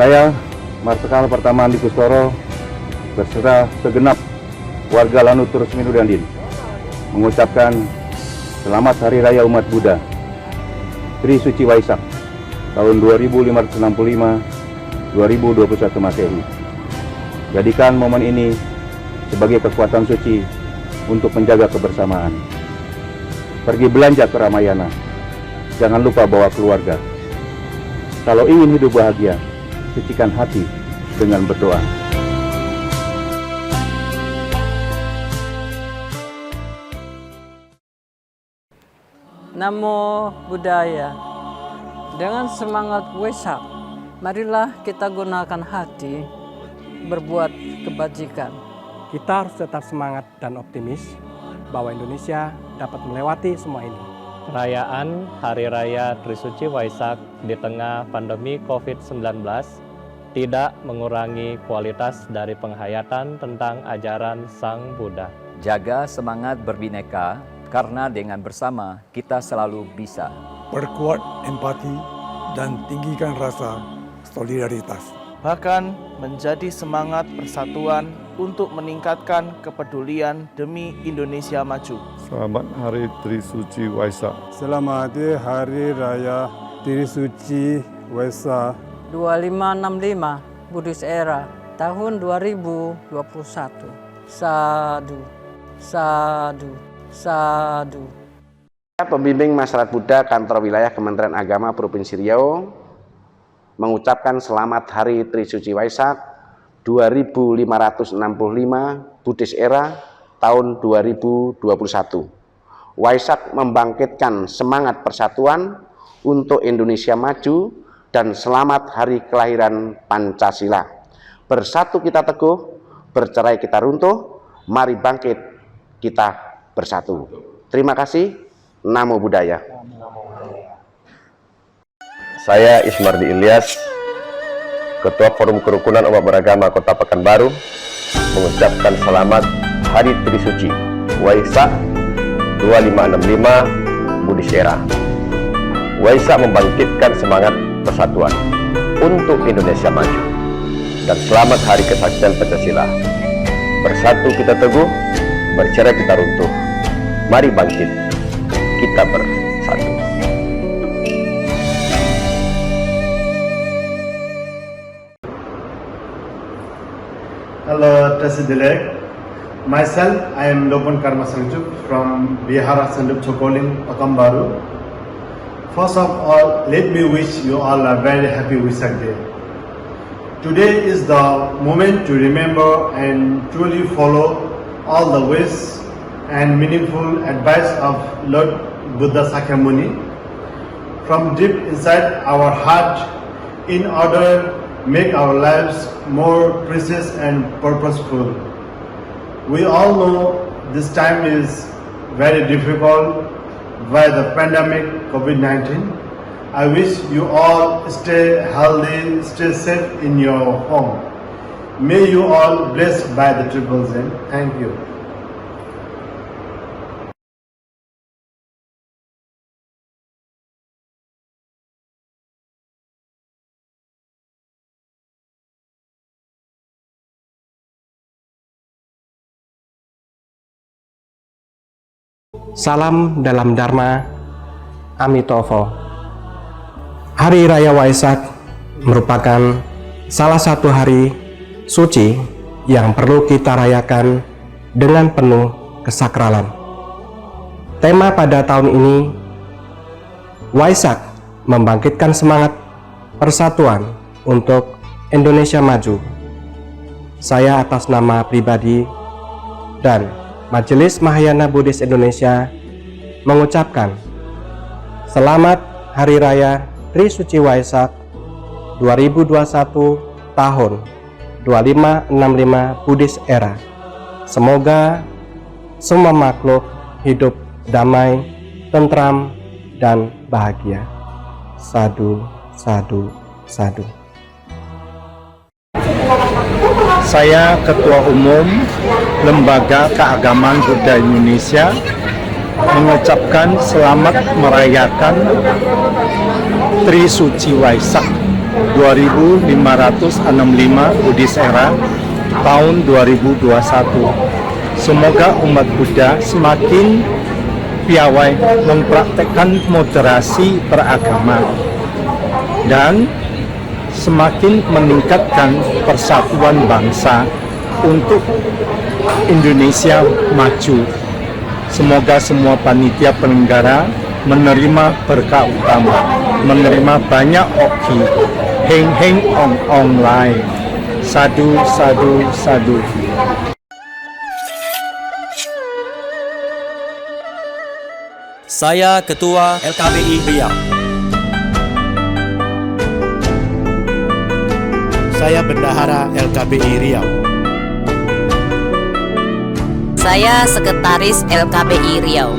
Saya, Marsikal Pertama Andi Kustoro, berserta segenap warga Lanutur Semindu Dandin, mengucapkan Selamat Hari Raya Umat Buddha Tri Suci Waisak tahun 2565-2021 Masehi. Jadikan momen ini sebagai kekuatan suci untuk menjaga kebersamaan. Pergi belanja ke Ramayana, jangan lupa bawa keluarga. Kalau ingin hidup bahagia, sucikan hati dengan berdoa.
Namo Buddhaya. Dengan semangat Waisak, marilah kita gunakan hati berbuat kebajikan.
Kita harus tetap semangat dan optimis bahwa Indonesia dapat melewati semua ini.
Perayaan Hari Raya Trisuci Waisak di tengah pandemi COVID-19 tidak mengurangi kualitas dari penghayatan tentang ajaran Sang Buddha.
Jaga semangat berbineka, karena dengan bersama kita selalu bisa.
Perkuat empati dan tinggikan rasa solidaritas.
Bahkan menjadi semangat persatuan untuk meningkatkan kepedulian demi Indonesia maju.
Selamat Hari Trisuci Waisak.
Selamat Hari Raya Trisuci Waisak
2565 Buddhist Era tahun 2021. Sadu, sadu, sadu.
Pembimbing Masyarakat Buddha Kantor Wilayah Kementerian Agama Provinsi Riau mengucapkan Selamat Hari Trisuci Waisak 2565 Buddhist Era tahun 2021. Waisak membangkitkan semangat persatuan untuk Indonesia maju dan selamat hari kelahiran Pancasila. Bersatu kita teguh, bercerai kita runtuh, mari bangkit kita bersatu. Terima kasih. Namo Buddhaya.
Saya Ismardi Ilyas, Ketua Forum Kerukunan Umat Beragama Kota Pekanbaru, mengucapkan selamat Hari Trisuci Waisak 2565 Buddhist Era. Waisak membangkitkan semangat persatuan untuk Indonesia maju, dan selamat Hari Kesaktian Pancasila. Bersatu kita teguh, bercerai kita runtuh. Mari bangkit, kita bersatu.
Hello, Tasidelek. Myself, I am Lopan Karma Sangjuk from Bihara Sandup Chokoling, Pekanbaru. First of all, let me wish you all a very happy Waisak Day. Today is the moment to remember and truly follow all the ways and meaningful advice of Lord Buddha Sakyamuni from deep inside our heart in order to make our lives more precious and purposeful. We all know this time is very difficult by the pandemic COVID-19. I wish you all stay healthy, stay safe in your home. May you all blessed by the Triple Zen. Thank you.
Salam dalam Dharma, Amitofo. Hari Raya Waisak merupakan salah satu hari suci yang perlu kita rayakan dengan penuh kesakralan. Tema pada tahun ini, Waisak membangkitkan semangat persatuan untuk Indonesia Maju. Saya atas nama pribadi dan Majelis Mahayana Buddhis Indonesia mengucapkan selamat Hari Raya Trisuci Waisak 2021 tahun 2565 Buddhis Era. Semoga semua makhluk hidup damai, tentram, dan bahagia. Sadu, sadu, sadu.
Saya Ketua Umum Lembaga Keagamaan Buddha Indonesia mengucapkan selamat merayakan Trisuci Waisak 2565 Buddhis Era tahun 2021. Semoga umat Buddha semakin piawai mempraktekkan moderasi beragama dan semakin meningkatkan persatuan bangsa untuk Indonesia maju. Semoga semua panitia penyelenggara menerima berkah utama, menerima banyak hoki, heng ong lai. Sadu, sadu, sadu.
Saya Ketua LKBI Riau.
Saya Bendahara LKBI Riau.
Saya Sekretaris LKBI Riau.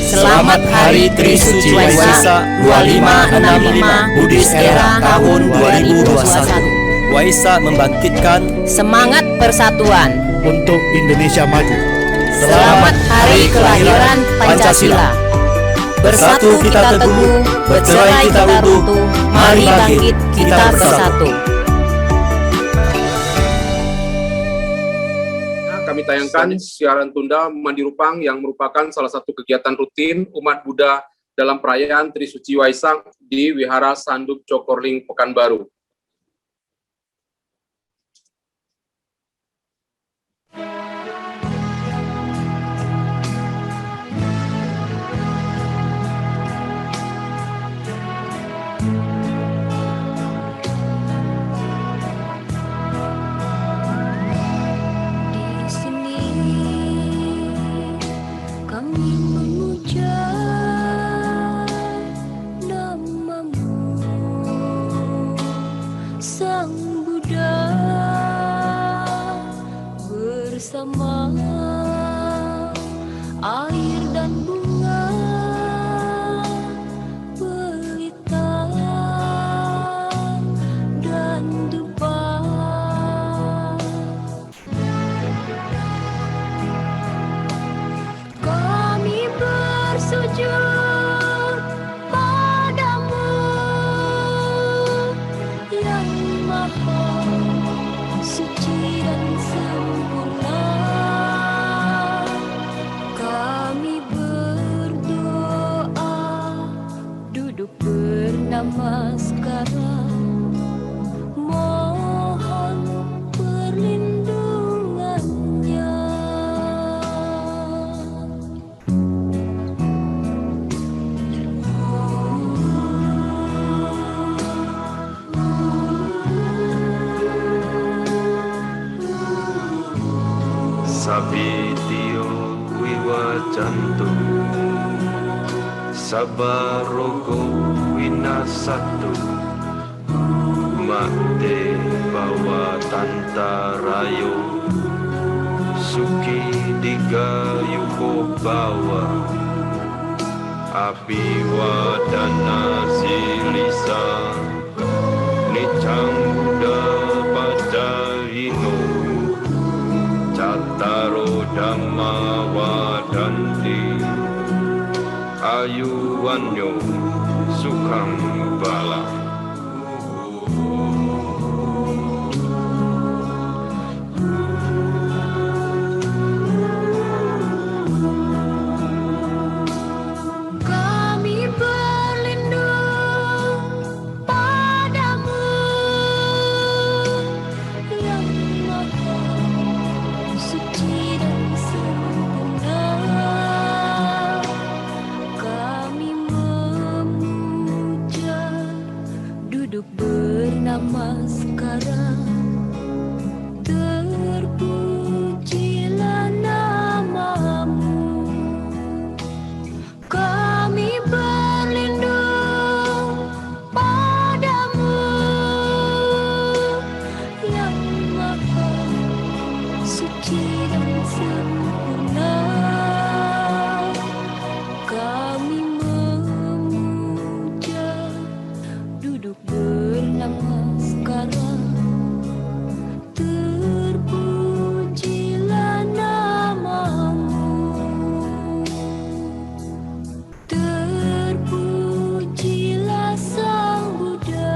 Selamat Hari Trisuci Waisak 2565 Buddhis Era tahun 2021. Waisak membangkitkan
semangat persatuan
untuk Indonesia Maju.
Selamat Hari Kelahiran Pancasila. Bersatu kita teguh, bercerai kita runtuh, mari bangkit kita bersatu.
Kami tayangkan siaran tunda Mandi Rupang yang merupakan salah satu kegiatan rutin umat Buddha dalam perayaan Trisuci Waisak di Wihara Sanduk Cokorling, Pekanbaru.
Bersama air dan bunga pelita dan dupa, kami bersujud padamu yang maha suci dan sempurna. Kami berdoa duduk bernamaskara, mohon perlindungannya.
Sabitio wiwajantu sabarogo winasatu makte bawa tantarayo suki digayuko bawa api wadana silisa nicang buddha padahino Cattaro Dhamma Wadanti Ayuwanyo Sukham Bala.
Kami berlindung padamu yang duduk bernama sekarang, terpujilah namamu. Kami berlindung padamu yang maha suci dan sempurna. Kami memuja, duduk bernama sekarang, terpujilah namamu, terpujilah Sang Buddha.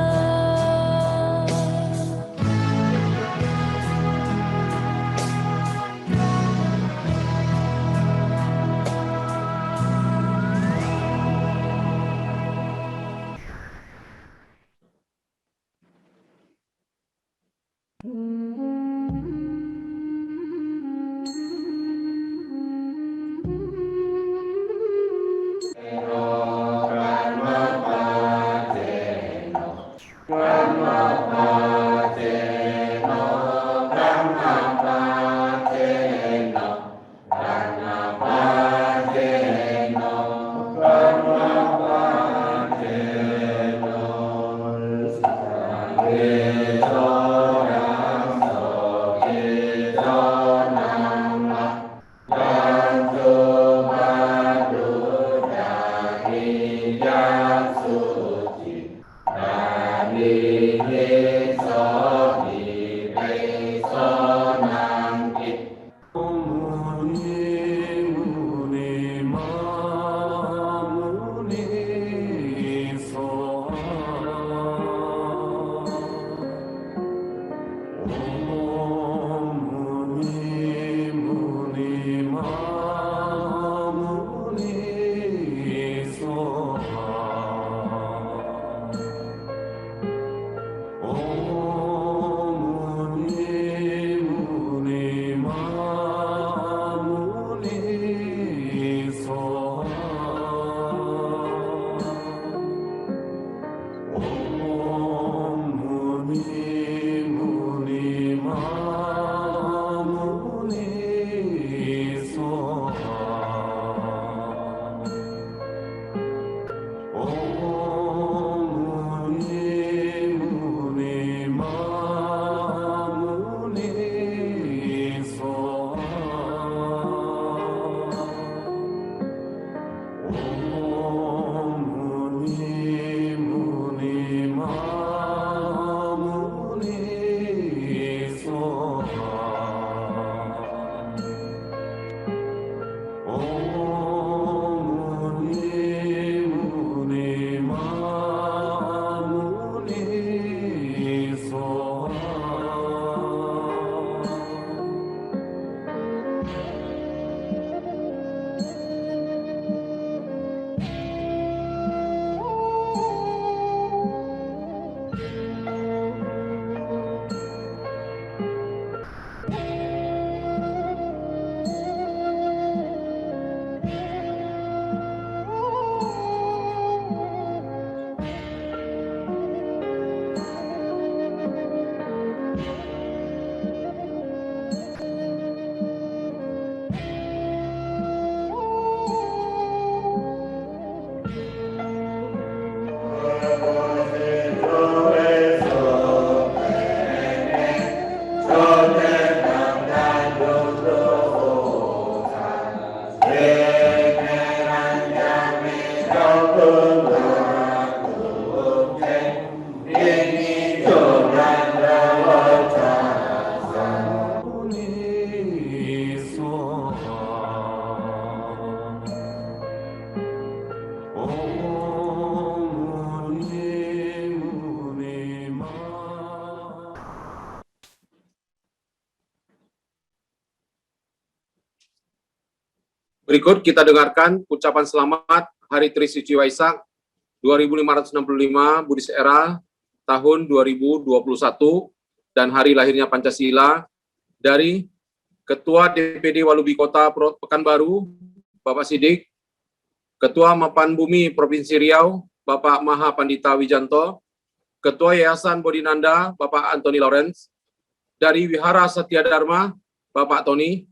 Berikut kita dengarkan ucapan selamat Hari Trisuci Waisak 2565 Buddhist Era tahun 2021 dan hari lahirnya Pancasila dari Ketua DPD Walubi Kota Pekanbaru, Bapak Sidik, Ketua Mapan Bumi Provinsi Riau, Bapak Maha Pandita Wijanto, Ketua Yayasan Bodhinanda, Bapak Anthony Lawrence. Dari Wihara Satya Dharma, Bapak Tony.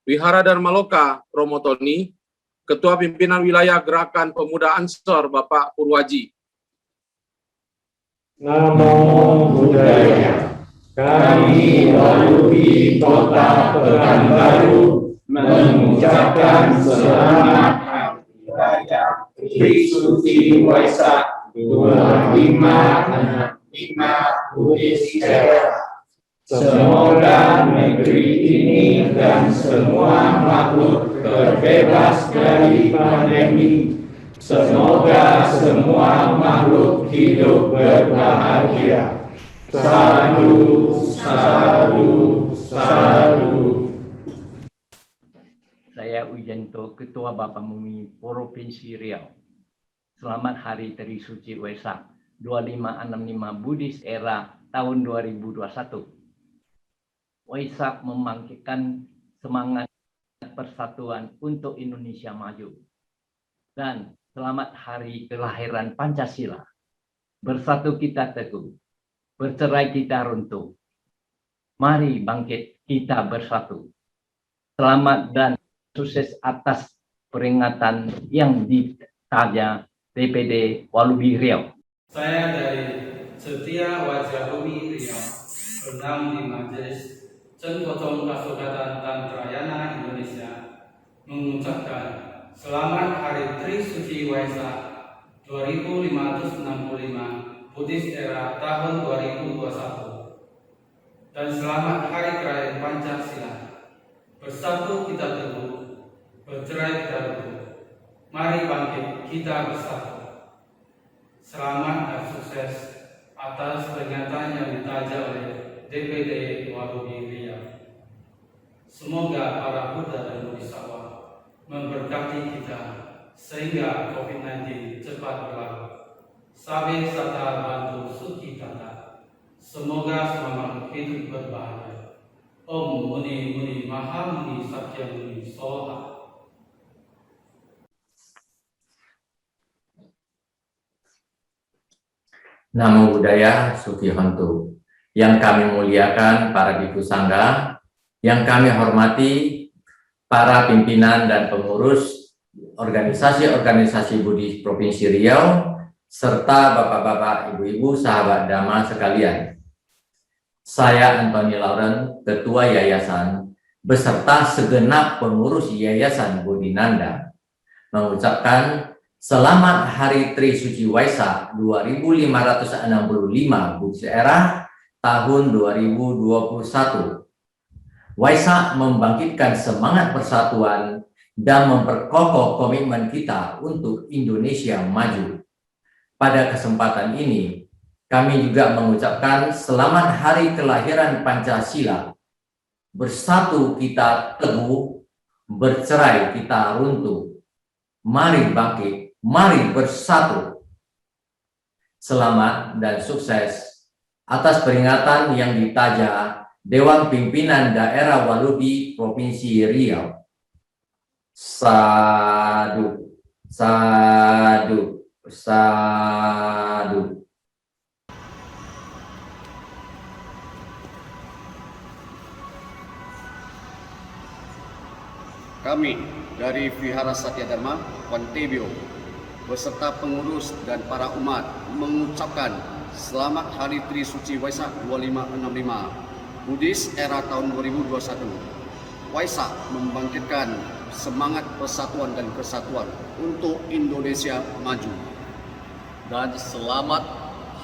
Wihara Dharma Loka, Romo Tony. Ketua Pimpinan Wilayah Gerakan Pemuda Ansor, Bapak Purwaji.
Namo Buddhaya. Kami Walubi Kota Pekanbaru mengucapkan selamat Hari Raya Trisuci Waisak 2565 Buddhis Era. Semoga negeri ini dan semua makhluk terbebas dari pandemi. Semoga semua makhluk hidup berbahagia. Sadu, sadu, sadu.
Saya Wijanto, Ketua Bapak Mumi Provinsi Riau. Selamat Hari Trisuci Waisak 2565 Buddhis Era tahun 2021. Waisak membangkitkan semangat persatuan untuk Indonesia maju. Dan selamat Hari Kelahiran Pancasila. Bersatu kita teguh, bercerai kita runtuh. Mari bangkit kita bersatu. Selamat dan sukses atas peringatan yang ditaja DPD Walubi Riau.
Saya dari Setia Wajah Bumi Riau, perdam di Majelis Cenpocong Kasugatan Tantrayana Indonesia, mengucapkan selamat Hari Trisuci Waisak 2565 Buddhis Era tahun 2021 dan selamat Hari Kelahiran Pancasila. Bersatu kita teguh, bercerai kita runtuh. Mari bangkit kita bersatu. Selamat dan sukses atas peringatan yang ditaja oleh DPD Walubi Riau. Semoga para Buddha dan Bodhisattva memberkati kita sehingga COVID-19 cepat berlalu. Sabe sata bantu suci tata. Semoga semua makhluk hidup berbahagia. Om Muni Muni Maha Muni Satya Muni Soha.
Namo Buddhaya Sukihontu. Yang kami muliakan para bhikkhu sangha, yang kami hormati para pimpinan dan pengurus organisasi-organisasi Buddhis Provinsi Riau, serta bapak-bapak, ibu-ibu, sahabat Dhamma sekalian. Saya Anthony Lawrence, Ketua Yayasan, beserta segenap pengurus Yayasan Bodhinanda, mengucapkan selamat Hari Trisuci Waisak 2565 Buddhis Era tahun 2021. Waisak membangkitkan semangat persatuan dan memperkokoh komitmen kita untuk Indonesia maju. Pada kesempatan ini, kami juga mengucapkan selamat Hari Kelahiran Pancasila. Bersatu kita teguh, bercerai kita runtuh. Mari bangkit, mari bersatu. Selamat dan sukses atas peringatan yang ditaja Dewan Pimpinan Daerah Walubi Provinsi Riau. Sadu, sadu, sadu.
Kami dari Vihara Satya Dharma, Pantebio, beserta pengurus dan para umat mengucapkan selamat Hari Trisuci Waisak 2565 Buddhis Era tahun 2021. Waisak membangkitkan semangat persatuan dan kesatuan untuk Indonesia maju.
Dan selamat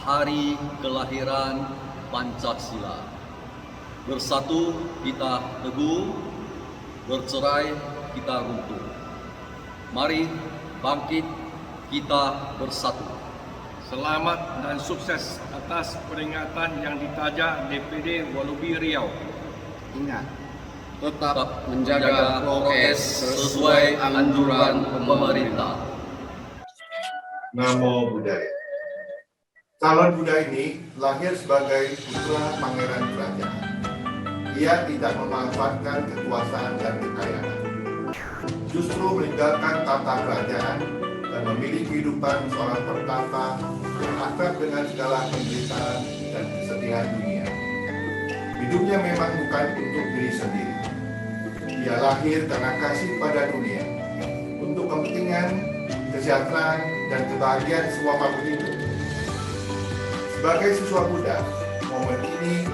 Hari Kelahiran Pancasila. Bersatu kita teguh, bercerai kita runtuh. Mari bangkit kita bersatu.
Selamat dan sukses atas peringatan yang ditaja DPD Walubi Riau.
Ingat, tetap menjaga prokes sesuai anjuran pemerintah.
Namo Buddhaya. Calon Buddha ini lahir sebagai putra pangeran kerajaan. Ia tidak memanfaatkan kekuasaan dan kekayaan. Justru meninggalkan tata kerajaan dan memilih kehidupan seorang pertapa yang akrab dengan segala penderitaan dan kesedihan dunia. Hidupnya memang bukan untuk diri sendiri. Ia lahir karena kasih pada dunia, untuk kepentingan, kesejahteraan, dan kebahagiaan semua makhluk hidup. Sebagai siswa Buddha, momen ini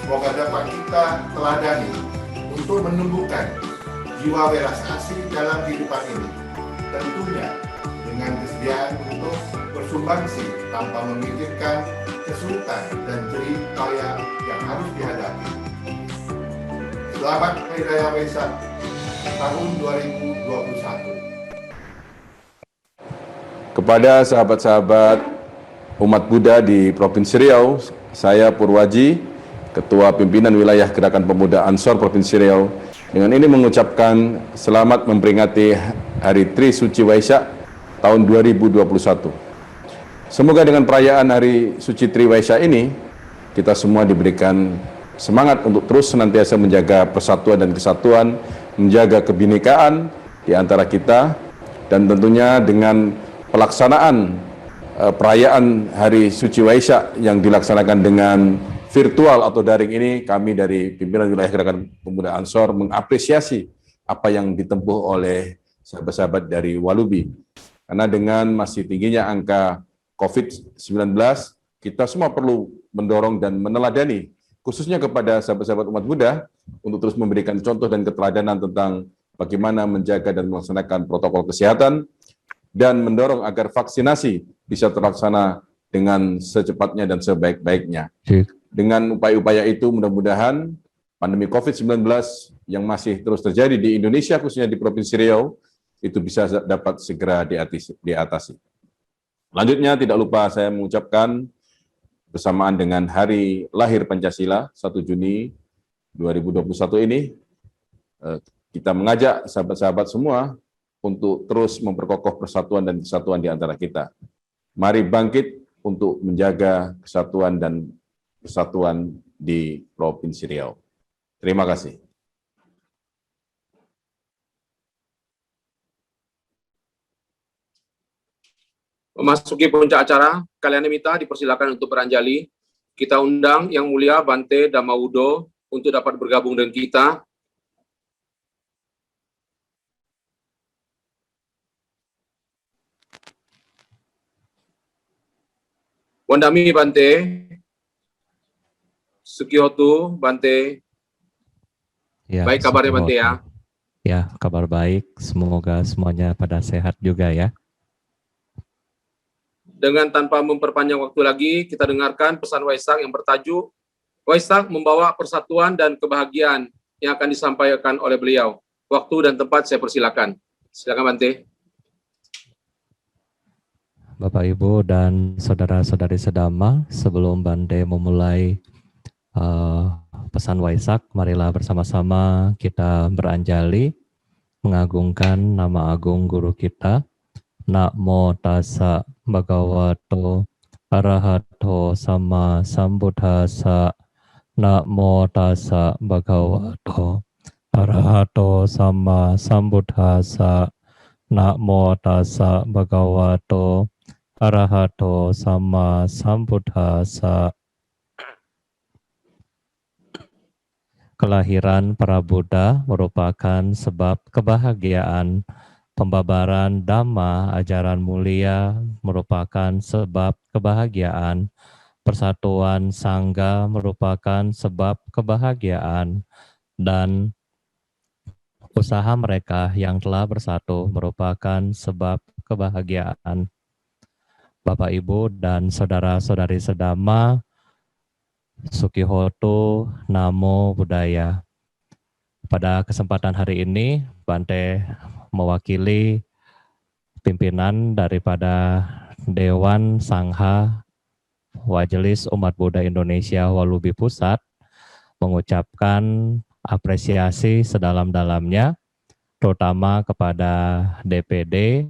semoga dapat kita teladani untuk menumbuhkan jiwa welas asih dalam kehidupan ini. Tentunya dengan kesediaan untuk bersumbangsi tanpa memikirkan kesulitan dan jerih payah yang harus dihadapi. Selamat Hari Raya Waisak tahun 2021.
Kepada sahabat-sahabat umat Buddha di Provinsi Riau, saya Purwaji, Ketua Pimpinan Wilayah Gerakan Pemuda Ansor Provinsi Riau, dengan ini mengucapkan selamat memperingati Hari Tri Suci Waisak tahun 2021. Semoga dengan perayaan Hari Suci Tri Waisak ini, kita semua diberikan semangat untuk terus senantiasa menjaga persatuan dan kesatuan, menjaga kebinekaan di antara kita, dan tentunya dengan pelaksanaan perayaan Hari Suci Waisak yang dilaksanakan dengan virtual atau daring ini, kami dari pimpinan wilayah Gerakan Pemuda Ansor mengapresiasi apa yang ditempuh oleh sahabat-sahabat dari Walubi. Karena dengan masih tingginya angka COVID-19, kita semua perlu mendorong dan meneladani, khususnya kepada sahabat-sahabat umat Buddha, untuk terus memberikan contoh dan keteladanan tentang bagaimana menjaga dan melaksanakan protokol kesehatan, dan mendorong agar vaksinasi bisa terlaksana dengan secepatnya dan sebaik-baiknya. Dengan upaya-upaya itu, mudah-mudahan pandemi COVID-19 yang masih terus terjadi di Indonesia, khususnya di Provinsi Riau, itu bisa dapat segera diatasi. Selanjutnya, tidak lupa saya mengucapkan bersamaan dengan Hari Lahir Pancasila, 1 Juni 2021 ini, kita mengajak sahabat-sahabat semua untuk terus memperkokoh persatuan dan kesatuan di antara kita. Mari bangkit untuk menjaga kesatuan dan persatuan di Provinsi Riau. Terima kasih.
Memasuki puncak acara, kalian minta dipersilakan untuk beranjali. Kita undang Yang Mulia Bante Dhammawudo untuk dapat bergabung dengan kita. Wandami Bante, Sukihotu Bante.
Ya,
Baik kabarnya Bante ya?
Ya, kabar baik. Semoga semuanya pada sehat juga ya.
Dengan tanpa memperpanjang waktu lagi, kita dengarkan pesan Waisak yang bertajuk Waisak Membawa Persatuan dan Kebahagiaan yang akan disampaikan oleh beliau. Waktu dan tempat saya persilakan. Silakan Bante.
Bapak, Ibu, dan saudara-saudari sedama, sebelum Bante memulai pesan Waisak, marilah bersama-sama kita beranjali, mengagungkan nama agung guru kita. Namo tassa bhagavato arahato sama sambuddhassa. Namo tassa bhagavato arahato sama sambuddhassa. Namo tassa bhagavato arahato sama sambuddhassa. Kelahiran para Buddha merupakan sebab kebahagiaan. Pembabaran Dhamma, ajaran mulia, merupakan sebab kebahagiaan. Persatuan Sangha merupakan sebab kebahagiaan. Dan usaha mereka yang telah bersatu merupakan sebab kebahagiaan. Bapak, Ibu, dan saudara-saudari sedama, Sukihotu, Namo Buddhaya. Pada kesempatan hari ini, Bante mewakili pimpinan daripada Dewan Sangha Majelis Umat Buddha Indonesia Walubi Pusat mengucapkan apresiasi sedalam-dalamnya, terutama kepada DPD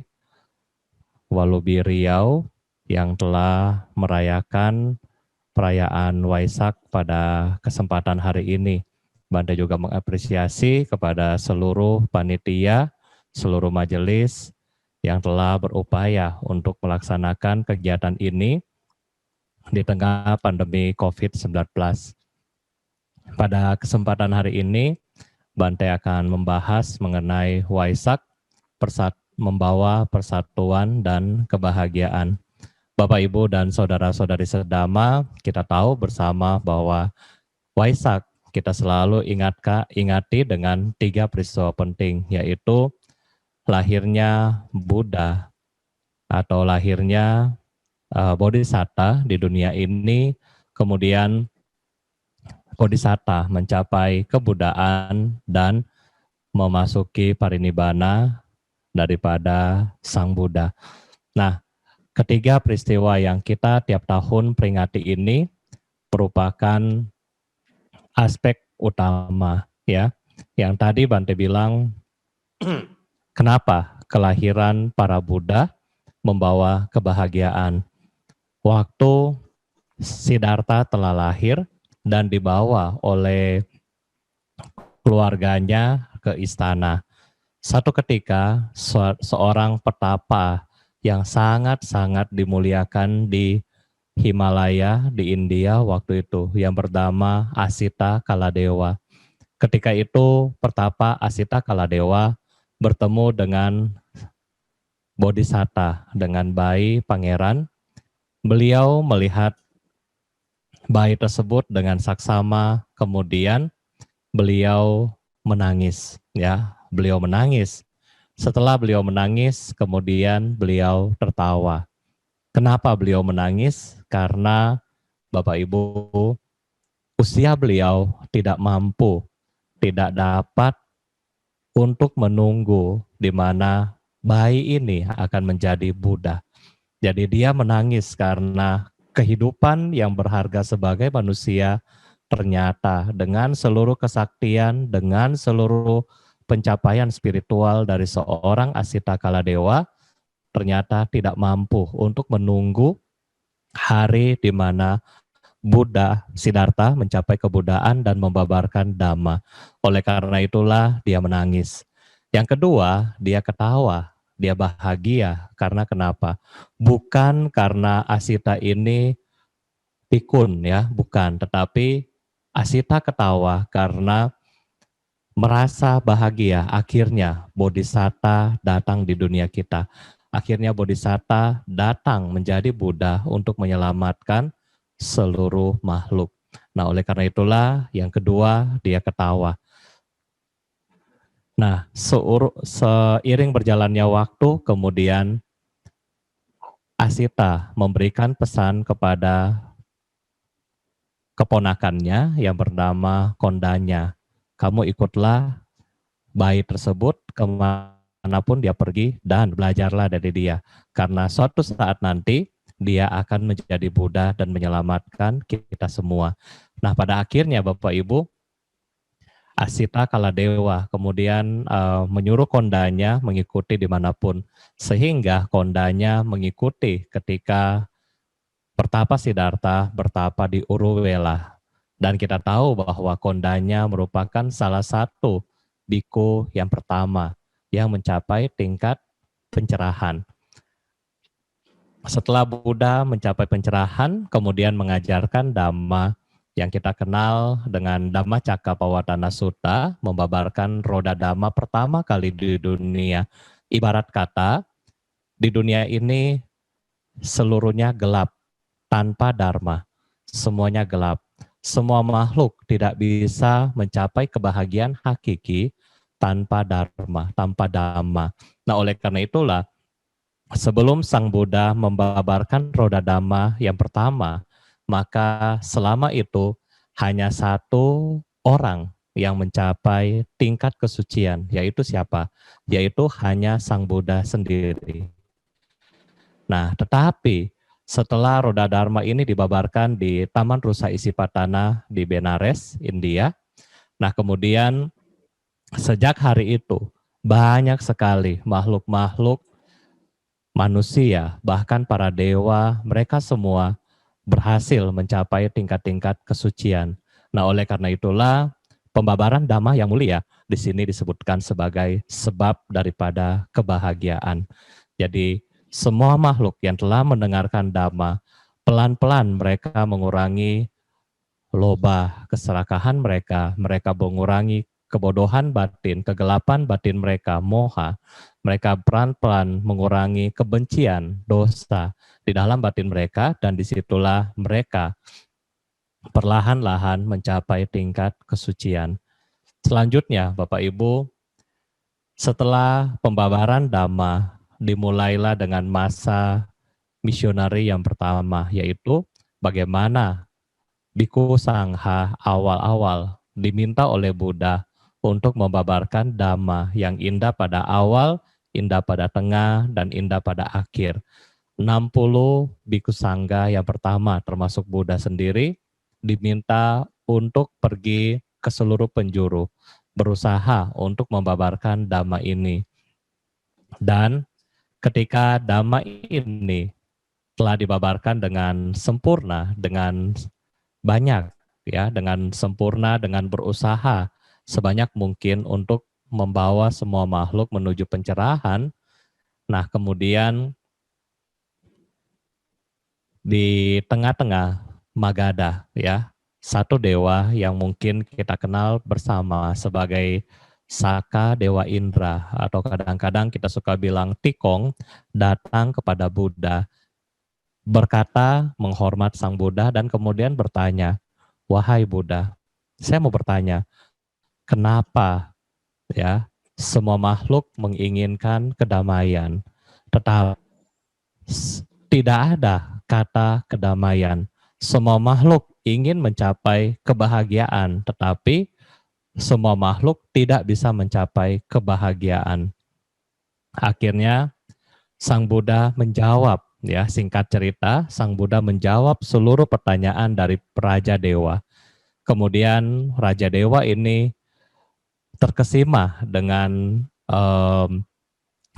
Walubi Riau yang telah merayakan perayaan Waisak pada kesempatan hari ini. Bante juga mengapresiasi kepada seluruh panitia, seluruh majelis yang telah berupaya untuk melaksanakan kegiatan ini di tengah pandemi COVID-19. Pada kesempatan hari ini, Bante akan membahas mengenai Waisak, membawa persatuan dan kebahagiaan. Bapak, Ibu, dan saudara-saudari sedama, kita tahu bersama bahwa Waisak kita selalu ingati dengan 3 peristiwa penting, yaitu lahirnya Buddha atau lahirnya Bodhisatta di dunia ini, kemudian Bodhisatta mencapai kebudaan dan memasuki parinibbana daripada Sang Buddha. Nah, ketiga peristiwa yang kita tiap tahun peringati ini merupakan aspek utama, ya. Yang tadi Bante bilang, kenapa kelahiran para Buddha membawa kebahagiaan? Waktu Siddhartha telah lahir dan dibawa oleh keluarganya ke istana. Satu ketika seorang petapa yang sangat-sangat dimuliakan di Himalaya di India waktu itu, yang bernama Asita Kaladewa. Ketika itu petapa Asita Kaladewa bertemu dengan Bodhisatta, dengan bayi pangeran. Beliau melihat bayi tersebut dengan saksama, kemudian beliau menangis, ya. Beliau menangis. Setelah beliau menangis, kemudian beliau tertawa. Kenapa beliau menangis? Karena Bapak Ibu, usia beliau tidak mampu, tidak dapat untuk menunggu di mana bayi ini akan menjadi Buddha. Jadi dia menangis karena kehidupan yang berharga sebagai manusia ternyata dengan seluruh kesaktian, dengan seluruh pencapaian spiritual dari seorang Asita Kaladewa ternyata tidak mampu untuk menunggu hari di mana Buddha Siddhartha mencapai kebudaan dan membabarkan Dhamma. Oleh karena itulah dia menangis. Yang kedua, dia ketawa, dia bahagia. Karena kenapa? Bukan karena Asita ini pikun, ya, bukan. Tetapi Asita ketawa karena merasa bahagia. Akhirnya Bodhisatta datang di dunia kita. Akhirnya Bodhisatta datang menjadi Buddha untuk menyelamatkan seluruh makhluk. Nah, oleh karena itulah yang kedua dia ketawa. Nah, seiring berjalannya waktu, kemudian Asita memberikan pesan kepada keponakannya yang bernama Kondanya. Kamu ikutlah bayi tersebut kemanapun dia pergi dan belajarlah dari dia. Karena suatu saat nanti dia akan menjadi Buddha dan menyelamatkan kita semua. Nah, pada akhirnya Bapak Ibu, Asita Kaladewa kemudian menyuruh Kondanya mengikuti dimanapun. Sehingga Kondanya mengikuti ketika pertapa Siddhartha bertapa di Uruvela. Dan kita tahu bahwa Kondanya merupakan salah satu biku yang pertama yang mencapai tingkat pencerahan. Setelah Buddha mencapai pencerahan, kemudian mengajarkan Dhamma yang kita kenal dengan Dhammacakkappavattana Sutta, membabarkan roda Dhamma pertama kali di dunia. Ibarat kata, di dunia ini seluruhnya gelap, tanpa Dharma. Semuanya gelap. Semua makhluk tidak bisa mencapai kebahagiaan hakiki tanpa Dharma, tanpa Dhamma. Nah, oleh karena itulah, sebelum Sang Buddha membabarkan roda Dhamma yang pertama, maka selama itu hanya satu orang yang mencapai tingkat kesucian, yaitu siapa? Yaitu hanya Sang Buddha sendiri. Nah, tetapi setelah roda Dharma ini dibabarkan di Taman Rusa Isipatana di Benares, India. Nah, kemudian sejak hari itu banyak sekali makhluk-makhluk manusia, bahkan para dewa, mereka semua berhasil mencapai tingkat-tingkat kesucian. Nah, oleh karena itulah pembabaran Dhamma yang mulia di sini disebutkan sebagai sebab daripada kebahagiaan. Jadi semua makhluk yang telah mendengarkan Dhamma, pelan-pelan mereka mengurangi loba, keserakahan mereka, mereka mengurangi kebodohan batin, kegelapan batin mereka, moha. Mereka pelan-pelan mengurangi kebencian, dosa di dalam batin mereka, dan disitulah mereka perlahan-lahan mencapai tingkat kesucian. Selanjutnya, Bapak Ibu, setelah pembabaran Dhamma, dimulailah dengan masa misionari yang pertama, yaitu bagaimana Biku Sangha awal-awal diminta oleh Buddha untuk membabarkan Dhamma yang indah pada awal, indah pada tengah, dan indah pada akhir. 60 Biku Sangha yang pertama, termasuk Buddha sendiri, diminta untuk pergi ke seluruh penjuru, berusaha untuk membabarkan Dhamma ini. Dan ketika Dhamma ini telah dibabarkan dengan sempurna, dengan banyak, ya, dengan sempurna, dengan berusaha sebanyak mungkin untuk membawa semua makhluk menuju pencerahan. Nah, kemudian di tengah-tengah Magadha, ya, satu dewa yang mungkin kita kenal bersama sebagai Saka Dewa Indra, atau kadang-kadang kita suka bilang Tikong, datang kepada Buddha, berkata menghormat Sang Buddha, dan kemudian bertanya, "Wahai Buddha, saya mau bertanya, kenapa ya semua makhluk menginginkan kedamaian, tetapi tidak ada kata kedamaian. Semua makhluk ingin mencapai kebahagiaan, tetapi semua makhluk tidak bisa mencapai kebahagiaan." Akhirnya Sang Buddha menjawab, ya, singkat cerita, Sang Buddha menjawab seluruh pertanyaan dari Raja Dewa. Kemudian Raja Dewa ini terkesima dengan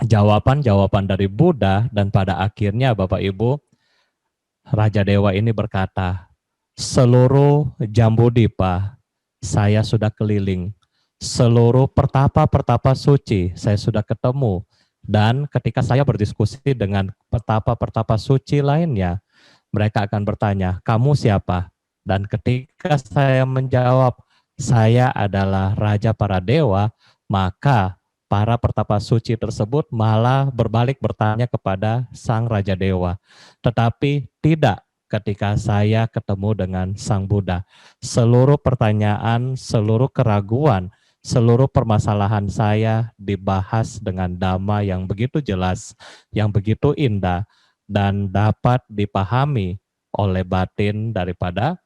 jawaban-jawaban dari Buddha, dan pada akhirnya Bapak Ibu, Raja Dewa ini berkata, "Seluruh Jambudipa saya sudah keliling, seluruh pertapa-pertapa suci saya sudah ketemu, dan ketika saya berdiskusi dengan pertapa-pertapa suci lainnya, mereka akan bertanya, 'Kamu siapa?' Dan ketika saya menjawab, 'Saya adalah Raja para Dewa,' maka para pertapa suci tersebut malah berbalik bertanya kepada Sang Raja Dewa. Tetapi tidak ketika saya ketemu dengan Sang Buddha. Seluruh pertanyaan, seluruh keraguan, seluruh permasalahan saya dibahas dengan Dhamma yang begitu jelas, yang begitu indah, dan dapat dipahami oleh batin daripada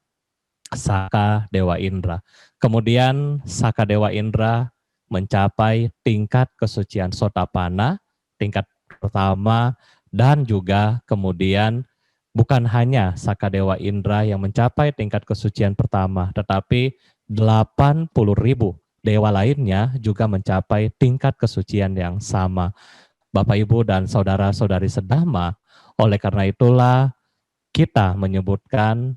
Saka Dewa Indra. Kemudian Saka Dewa Indra mencapai tingkat kesucian Sotapanna, tingkat pertama, dan juga kemudian bukan hanya Saka Dewa Indra yang mencapai tingkat kesucian pertama, tetapi 80.000 dewa lainnya juga mencapai tingkat kesucian yang sama. Bapak, Ibu, dan saudara-saudari sedama, oleh karena itulah kita menyebutkan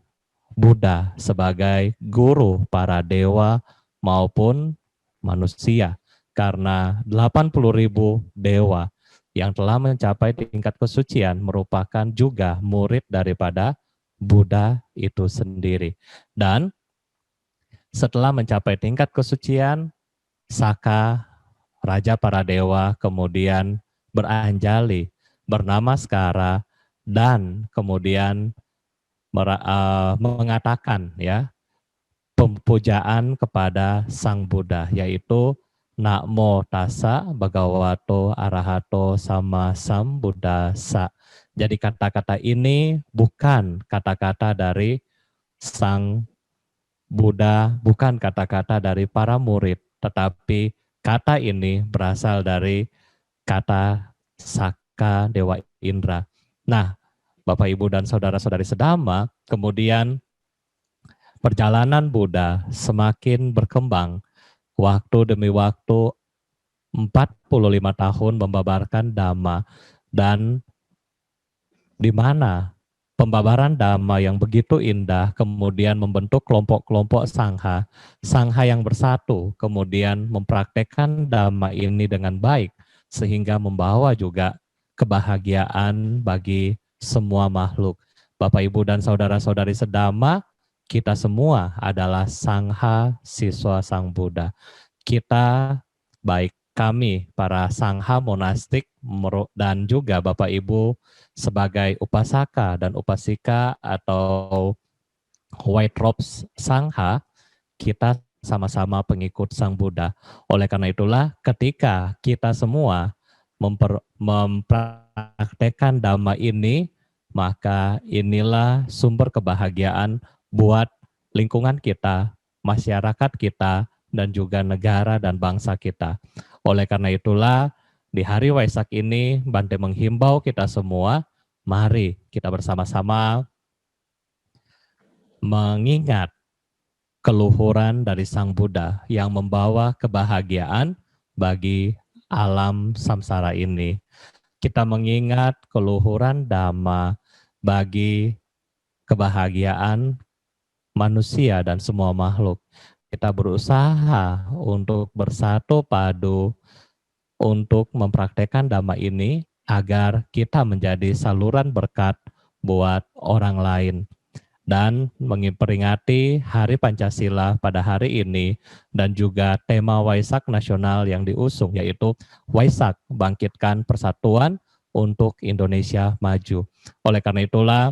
Buddha sebagai guru para dewa maupun manusia, karena 80.000 dewa yang telah mencapai tingkat kesucian merupakan juga murid daripada Buddha itu sendiri. Dan setelah mencapai tingkat kesucian, Saka, Raja para Dewa, kemudian beranjali bernama Skara, dan kemudian mengatakan, ya, pemujaan kepada Sang Buddha, yaitu Namo Tassa Bhagavato Arahato Sama Sambuddhassa. Jadi kata-kata ini bukan kata-kata dari Sang Buddha, bukan kata-kata dari para murid, tetapi kata ini berasal dari kata Saka Dewa Indra. Nah, Bapak, Ibu, dan saudara-saudari sedama, kemudian perjalanan Buddha semakin berkembang, waktu demi waktu, 45 tahun membabarkan Dhamma, dan di mana pembabaran Dhamma yang begitu indah kemudian membentuk kelompok-kelompok Sangha, Sangha yang bersatu, kemudian mempraktekkan Dhamma ini dengan baik, sehingga membawa juga kebahagiaan bagi semua makhluk. Bapak, Ibu, dan saudara-saudari sedama, kita semua adalah sangha siswa Sang Buddha. Kita, baik kami para sangha monastik dan juga Bapak Ibu sebagai upasaka dan upasika atau white robes sangha, kita sama-sama pengikut Sang Buddha. Oleh karena itulah ketika kita semua mempraktekkan Dhamma ini, maka inilah sumber kebahagiaan buat lingkungan kita, masyarakat kita, dan juga negara dan bangsa kita. Oleh karena itulah, di hari Waisak ini, Bante menghimbau kita semua, mari kita bersama-sama mengingat keluhuran dari Sang Buddha yang membawa kebahagiaan bagi alam samsara ini. Kita mengingat keluhuran Dhamma bagi kebahagiaan manusia dan semua makhluk. Kita berusaha untuk bersatu padu untuk mempraktekkan Dhamma ini agar kita menjadi saluran berkat buat orang lain. Dan memperingati Hari Pancasila pada hari ini dan juga tema Waisak nasional yang diusung, yaitu Waisak Bangkitkan Persatuan untuk Indonesia Maju. Oleh karena itulah,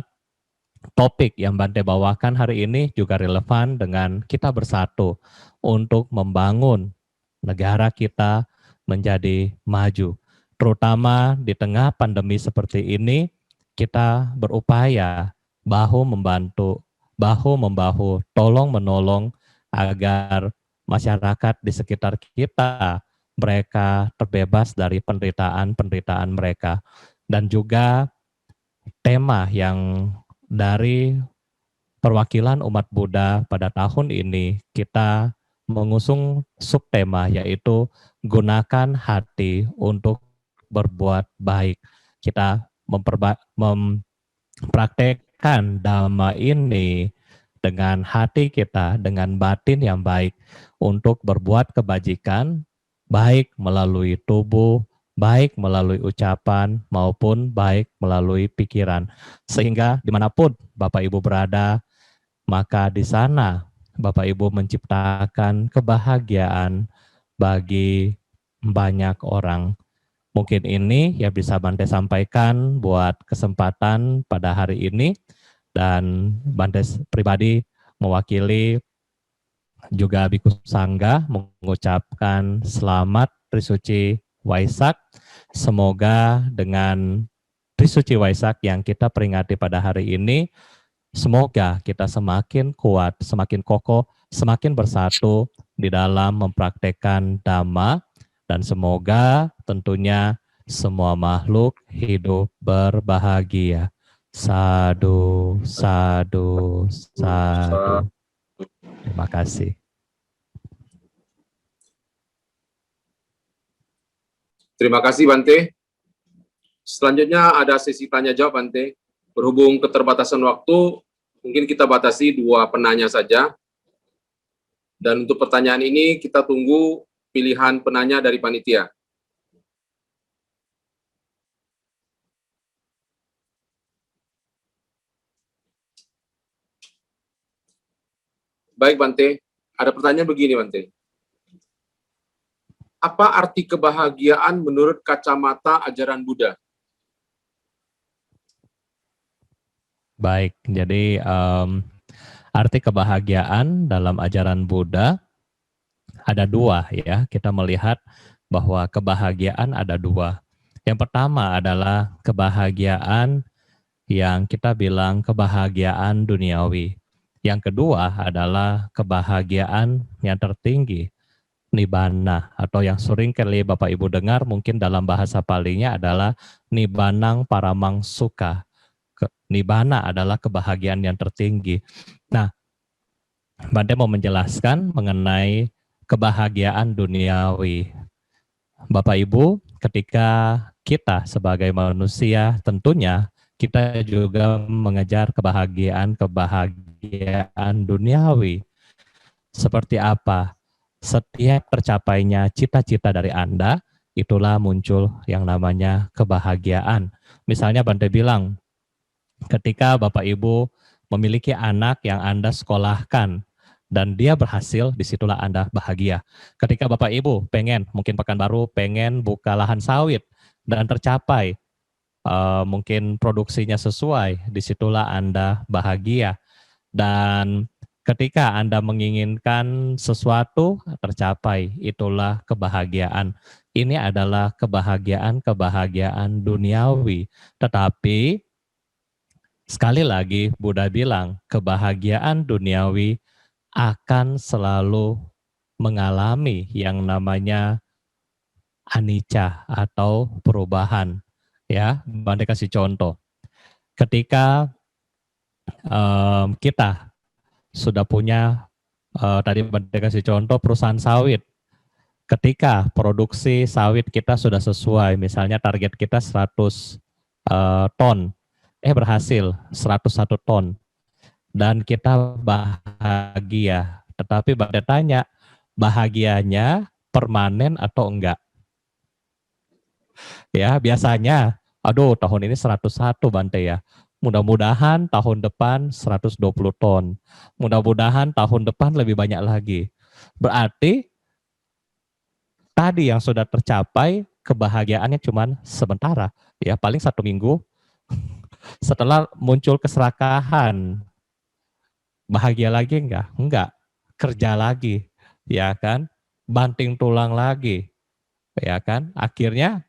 topik yang Bante bawakan hari ini juga relevan dengan kita bersatu untuk membangun negara kita menjadi maju. Terutama di tengah pandemi seperti ini, kita berupaya bahu-membahu, tolong-menolong agar masyarakat di sekitar kita, mereka terbebas dari penderitaan mereka. Dan juga tema yang dari perwakilan umat Buddha pada tahun ini, kita mengusung subtema yaitu gunakan hati untuk berbuat baik. Kita mempraktekkan Dhamma ini dengan hati kita, dengan batin yang baik untuk berbuat kebajikan, baik melalui tubuh, baik melalui ucapan, maupun baik melalui pikiran. Sehingga dimanapun Bapak Ibu berada, maka di sana Bapak Ibu menciptakan kebahagiaan bagi banyak orang. Mungkin ini yang bisa Bante sampaikan buat kesempatan pada hari ini. Dan Bante pribadi mewakili juga Bhikkhu Sangha mengucapkan selamat Trisuci Waisak. Semoga dengan Trisuci Waisak yang kita peringati pada hari ini, semoga kita semakin kuat, semakin kokoh, semakin bersatu di dalam mempraktekkan Dhamma, dan semoga tentunya semua makhluk hidup berbahagia. Sadu, sadu, sadu. Terima kasih.
Terima kasih Bante. Selanjutnya ada sesi tanya jawab Bante. Berhubung keterbatasan waktu, mungkin kita batasi 2 penanya saja. Dan untuk pertanyaan ini kita tunggu pilihan penanya dari panitia. Baik Bante, ada pertanyaan begini Bante. Apa arti kebahagiaan menurut kacamata ajaran Buddha?
Baik, jadi arti kebahagiaan dalam ajaran Buddha ada 2 ya. Kita melihat bahwa kebahagiaan ada 2. Yang pertama adalah kebahagiaan yang kita bilang kebahagiaan duniawi. Yang kedua adalah kebahagiaan yang tertinggi, Nibbana, atau yang sering kali Bapak Ibu dengar mungkin dalam bahasa Palinya adalah Nibbanang Paramang Sukha. Nibbana adalah kebahagiaan yang tertinggi. Nah, Bante mau menjelaskan mengenai kebahagiaan duniawi. Bapak Ibu, ketika kita sebagai manusia tentunya kita juga mengejar kebahagiaan duniawi. Seperti apa? Setiap tercapainya cita-cita dari Anda, itulah muncul yang namanya kebahagiaan. Misalnya Bante bilang, ketika Bapak Ibu memiliki anak yang Anda sekolahkan, dan dia berhasil, disitulah Anda bahagia. Ketika Bapak Ibu pengen, mungkin Pekanbaru pengen buka lahan sawit, dan tercapai, mungkin produksinya sesuai, disitulah Anda bahagia. Dan ketika Anda menginginkan sesuatu tercapai, itulah kebahagiaan. Ini adalah kebahagiaan duniawi. Tetapi sekali lagi Buddha bilang, kebahagiaan duniawi akan selalu mengalami yang namanya anicca atau perubahan. Ya, Bante kasih contoh. Ketika kita sudah punya, tadi Bante kasih contoh perusahaan sawit. Ketika produksi sawit kita sudah sesuai, misalnya target kita 100 ton, berhasil 101 ton. Dan kita bahagia. Tetapi Bante tanya, bahagianya permanen atau enggak? Ya, biasanya, aduh tahun ini 101 Bante ya. Mudah-mudahan tahun depan 120 ton. Mudah-mudahan tahun depan lebih banyak lagi. Berarti tadi yang sudah tercapai kebahagiaannya cuma sementara. Ya, paling 1 minggu. Setelah muncul keserakahan, bahagia lagi enggak? Enggak. Kerja lagi, ya kan? Banting tulang lagi, ya kan? Akhirnya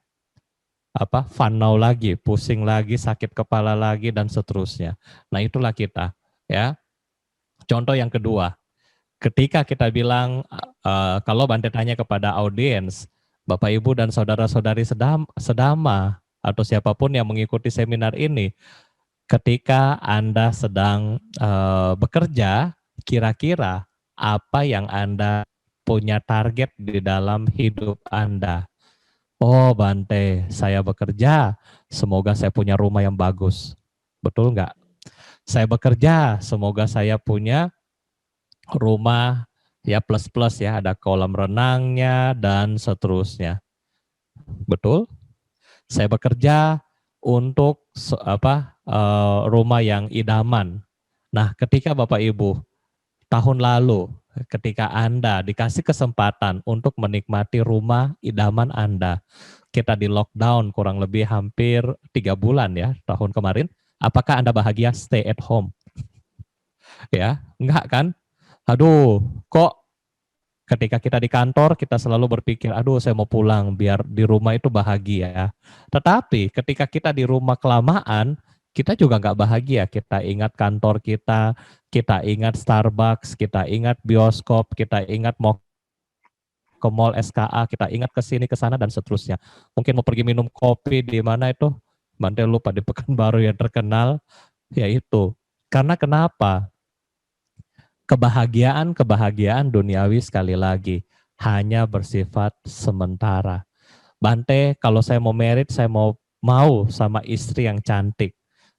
fanau lagi, pusing lagi, sakit kepala lagi, dan seterusnya. Nah, itulah kita, ya. Contoh yang kedua, ketika kita bilang, kalau Bante tanya kepada audiens, Bapak Ibu dan saudara-saudari sedama, atau siapapun yang mengikuti seminar ini, ketika Anda sedang bekerja, kira-kira apa yang Anda punya target di dalam hidup Anda? Oh Bante, saya bekerja, semoga saya punya rumah yang bagus. Betul nggak? Saya bekerja, semoga saya punya rumah ya plus-plus ya, ada kolam renangnya dan seterusnya. Betul? Saya bekerja untuk rumah yang idaman. Nah, ketika Bapak Ibu tahun lalu, ketika Anda dikasih kesempatan untuk menikmati rumah idaman Anda, kita di lockdown kurang lebih hampir 3 bulan ya tahun kemarin, apakah Anda bahagia stay at home? Ya, enggak kan? Aduh, kok ketika kita di kantor, kita selalu berpikir, aduh saya mau pulang biar di rumah itu bahagia. Tetapi ketika kita di rumah kelamaan, kita juga nggak bahagia. Kita ingat kantor kita ingat Starbucks, kita ingat bioskop, kita ingat mau ke mall SKA, kita ingat ke sini, ke sana, dan seterusnya. Mungkin mau pergi minum kopi di mana itu, Bante lupa, di Pekanbaru yang terkenal, yaitu. Karena kenapa? Kebahagiaan duniawi sekali lagi hanya bersifat sementara. Bante, kalau saya mau merit, saya mau sama istri yang cantik.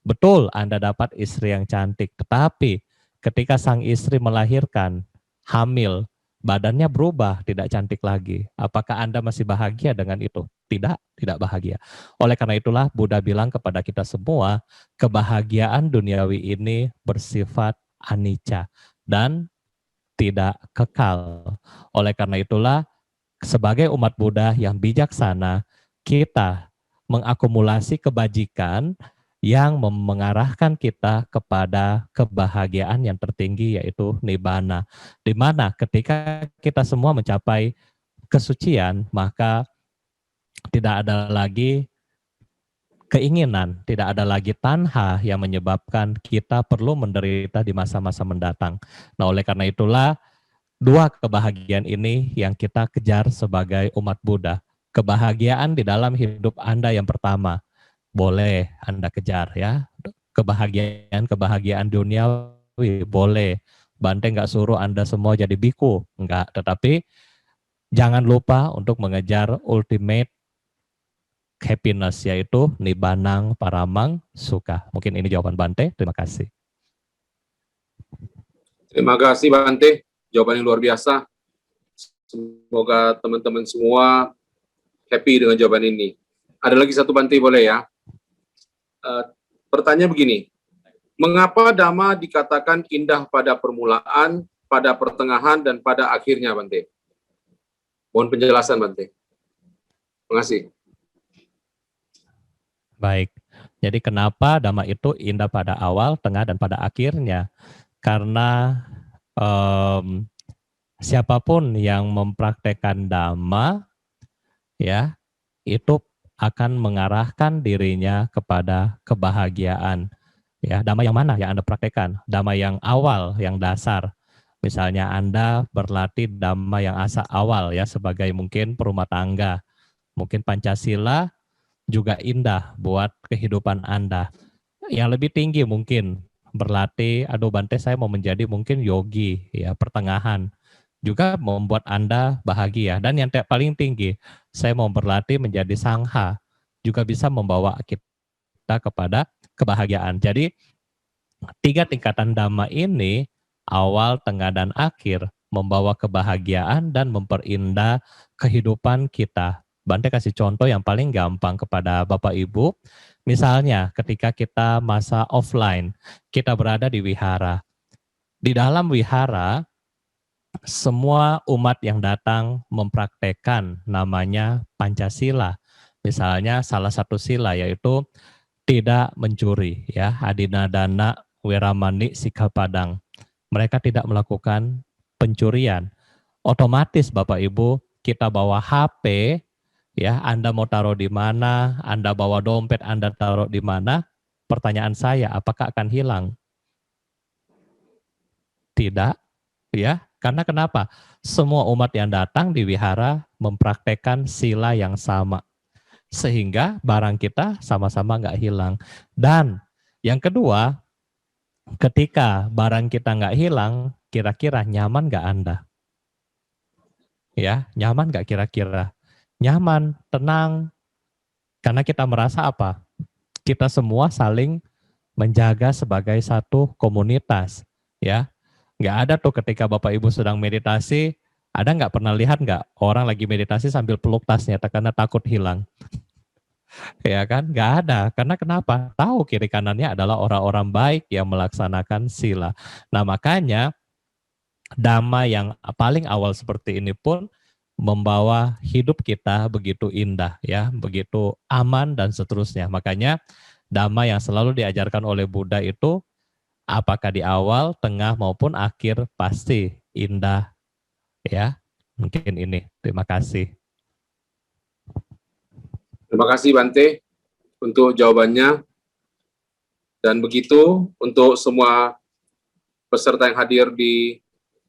Betul, Anda dapat istri yang cantik, tetapi ketika sang istri melahirkan, hamil, badannya berubah, tidak cantik lagi. Apakah Anda masih bahagia dengan itu? Tidak bahagia. Oleh karena itulah Buddha bilang kepada kita semua, kebahagiaan duniawi ini bersifat anicca dan tidak kekal. Oleh karena itulah, sebagai umat Buddha yang bijaksana, kita mengakumulasi kebajikan yang mengarahkan kita kepada kebahagiaan yang tertinggi, yaitu nibbana. Di mana ketika kita semua mencapai kesucian, maka tidak ada lagi keinginan, tidak ada lagi tanha yang menyebabkan kita perlu menderita di masa-masa mendatang. Nah, oleh karena itulah, dua kebahagiaan ini yang kita kejar sebagai umat Buddha. Kebahagiaan di dalam hidup Anda yang pertama, boleh Anda kejar ya. Kebahagiaan duniawi boleh. Bante nggak suruh Anda semua jadi biku, enggak. Tetapi jangan lupa untuk mengejar ultimate happiness, yaitu nibbanang paramang sukha. Mungkin ini jawaban Bante. Terima kasih.
Terima kasih Bante, jawaban yang luar biasa. Semoga teman-teman semua happy dengan jawaban ini. Ada lagi satu Bante, boleh ya? Pertanyaan begini, mengapa Dhamma dikatakan indah pada permulaan, pada pertengahan, dan pada akhirnya, Bante? Mohon penjelasan, Bante. Terima kasih.
Baik, jadi kenapa Dhamma itu indah pada awal, tengah, dan pada akhirnya? Karena siapapun yang mempraktekkan Dhamma, ya, itu akan mengarahkan dirinya kepada kebahagiaan. Ya, Dhamma yang mana yang Anda praktekkan? Dhamma yang awal, yang dasar. Misalnya Anda berlatih Dhamma yang awal ya, sebagai mungkin perumah tangga. Mungkin Pancasila juga indah buat kehidupan Anda. Yang lebih tinggi mungkin berlatih, aduh Bante saya mau menjadi mungkin yogi, ya pertengahan. Juga membuat Anda bahagia. Dan yang paling tinggi, saya mau berlatih menjadi sangha, juga bisa membawa kita kepada kebahagiaan. Jadi 3 tingkatan Dhamma ini, awal, tengah, dan akhir, membawa kebahagiaan dan memperindah kehidupan kita. Bante kasih contoh yang paling gampang kepada Bapak Ibu. Misalnya ketika kita masa offline, kita berada di wihara. Di dalam wihara, semua umat yang datang mempraktekkan namanya Pancasila. Misalnya salah satu sila yaitu tidak mencuri, ya, adinadana weramani sikapadang. Mereka tidak melakukan pencurian. Otomatis Bapak Ibu, kita bawa HP, ya, Anda mau taruh di mana, Anda bawa dompet, Anda taruh di mana? Pertanyaan saya, apakah akan hilang? Tidak, ya. Karena kenapa? Semua umat yang datang di wihara mempraktekkan sila yang sama. Sehingga barang kita sama-sama nggak hilang. Dan yang kedua, ketika barang kita nggak hilang, kira-kira nyaman nggak Anda? Ya, nyaman nggak kira-kira? Nyaman, tenang. Karena kita merasa apa? Kita semua saling menjaga sebagai satu komunitas. Ya, nggak ada tuh ketika Bapak Ibu sedang meditasi, ada nggak pernah lihat nggak orang lagi meditasi sambil peluk tasnya karena takut hilang? Ya kan? Nggak ada. Karena kenapa? Tahu kiri kanannya adalah orang-orang baik yang melaksanakan sila. Nah makanya Dhamma yang paling awal seperti ini pun membawa hidup kita begitu indah, ya, begitu aman dan seterusnya. Makanya Dhamma yang selalu diajarkan oleh Buddha itu apakah di awal, tengah maupun akhir pasti indah, ya. Mungkin ini. Terima kasih.
Terima kasih Bante untuk jawabannya. Dan begitu untuk semua peserta yang hadir di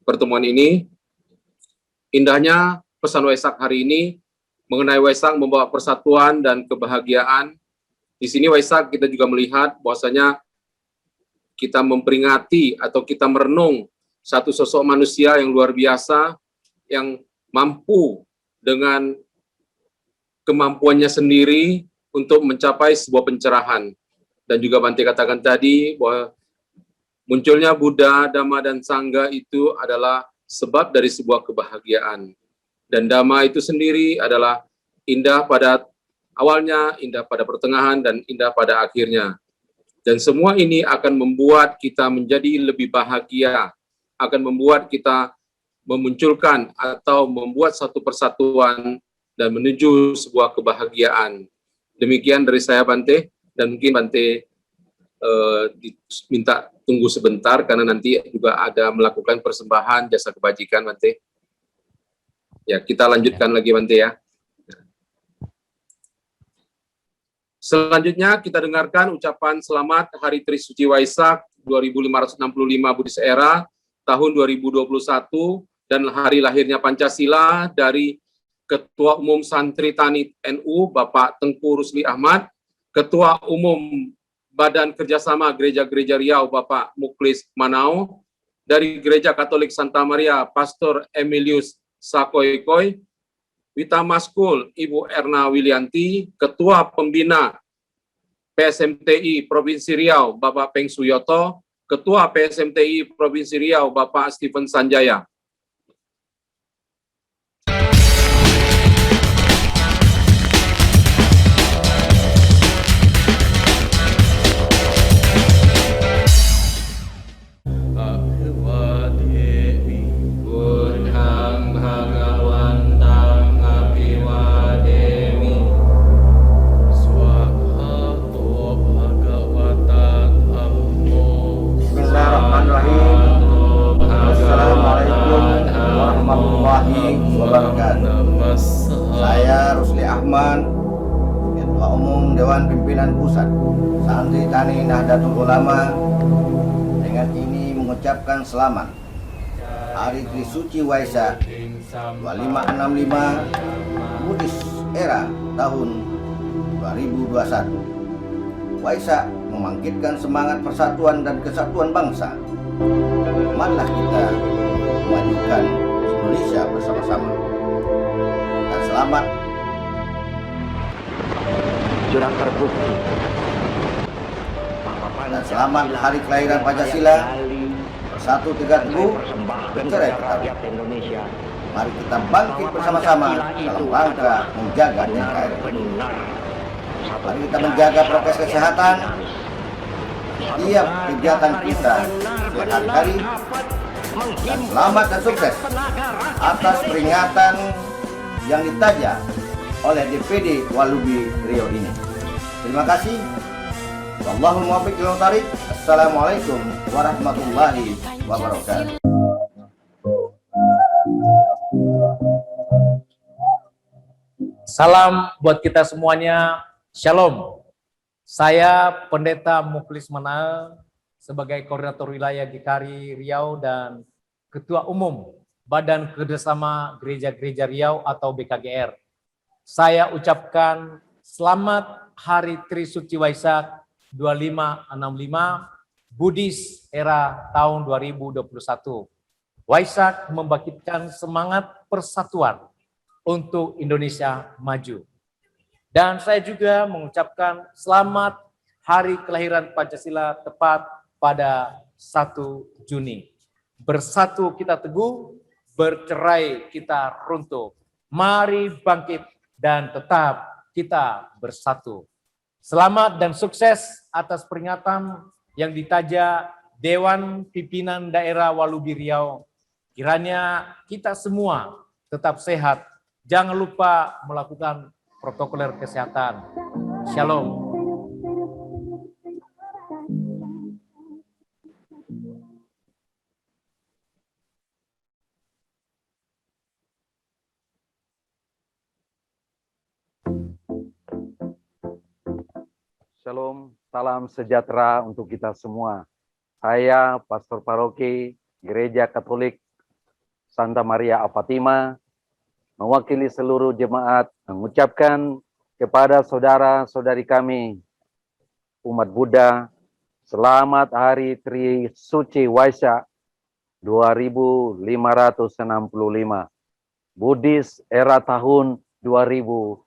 pertemuan ini. Indahnya pesan Waisak hari ini mengenai Waisak membawa persatuan dan kebahagiaan. Di sini Waisak kita juga melihat bahwasanya kita memperingati atau kita merenung satu sosok manusia yang luar biasa yang mampu dengan kemampuannya sendiri untuk mencapai sebuah pencerahan. Dan juga Bante katakan tadi bahwa munculnya Buddha, Dhamma, dan Sangha itu adalah sebab dari sebuah kebahagiaan. Dan Dhamma itu sendiri adalah indah pada awalnya, indah pada pertengahan, dan indah pada akhirnya. Dan semua ini akan membuat kita menjadi lebih bahagia, akan membuat kita memunculkan atau membuat satu persatuan dan menuju sebuah kebahagiaan. Demikian dari saya Bante, dan mungkin Bante diminta tunggu sebentar karena nanti juga ada melakukan persembahan jasa kebajikan Bante. Ya, kita lanjutkan lagi Bante ya. Selanjutnya kita dengarkan ucapan selamat Hari Trisuci Waisak 2565 Buddhist Era tahun 2021 dan hari lahirnya Pancasila dari Ketua Umum Santri Tani NU Bapak Tengku Rusli Ahmad, Ketua Umum Badan Kerjasama Gereja-Gereja Riau Bapak Muklis Manao, dari Gereja Katolik Santa Maria Pastor Emilius Sakoikoi, Witama School Ibu Erna Wilianti, Ketua Pembina PSMTI Provinsi Riau Bapak Peng Suyoto, Ketua PSMTI Provinsi Riau Bapak Stephen Sanjaya.
Dewa Dewi Buddhang Bhagawantang Apiwademi Swahato Bhagavata Dhammo.
Bismillahirrahmanirrahim. Assalamualaikum warahmatullahi wabarakatuh. Saya Rusli Ahmad, Ketua Umum Dewan Pimpinan Pusat Santri Tani Nahdlatul Ulama, dengan ini mengucapkan selamat Hari Trisuci Waisak 2565 Buddhis Era tahun 2021. Waisak membangkitkan semangat persatuan dan kesatuan bangsa. Marilah kita memajukan Indonesia bersama-sama. Dan selamat
Jurang terbukti.
dan selamat Hari Kelahiran Pancasila. Bersatu tegak teguh, bercerai bertarung. Mari kita bangkit bersama-sama dalam rangka menjaga NKRI. Mari kita menjaga prokes kesehatan. Setiap kegiatan kita sehari-hari. Dan selamat dan sukses atas peringatan yang ditaja oleh DPD Walubi Riau ini. Terima kasih. Wallahul muwaffiq ila thariq. Assalamualaikum warahmatullahi wabarakatuh.
Salam buat kita semuanya. Shalom. Saya Pendeta Mukhlis Manael sebagai Koordinator Wilayah GKRI Riau dan Ketua Umum Badan Kerjasama Gereja-Gereja Riau atau BKGR. Saya ucapkan selamat Hari Trisuci Waisak 2565 Buddhis Era tahun 2021. Waisak membangkitkan semangat persatuan untuk Indonesia maju. Dan saya juga mengucapkan selamat Hari Kelahiran Pancasila tepat pada 1 Juni. Bersatu kita teguh, bercerai kita runtuh. Mari bangkit dan tetap kita bersatu. Selamat dan sukses atas peringatan yang ditaja Dewan Pimpinan Daerah Walubi Riau. Kiranya kita semua tetap sehat. Jangan lupa melakukan protokol kesehatan. Shalom.
Shalom, salam sejahtera untuk kita semua. Saya Pastor Paroki Gereja Katolik Santa Maria Fatima, mewakili seluruh jemaat mengucapkan kepada saudara-saudari kami, umat Buddha, selamat Hari Trisuci Waisak 2565, Buddhis Era tahun 2021.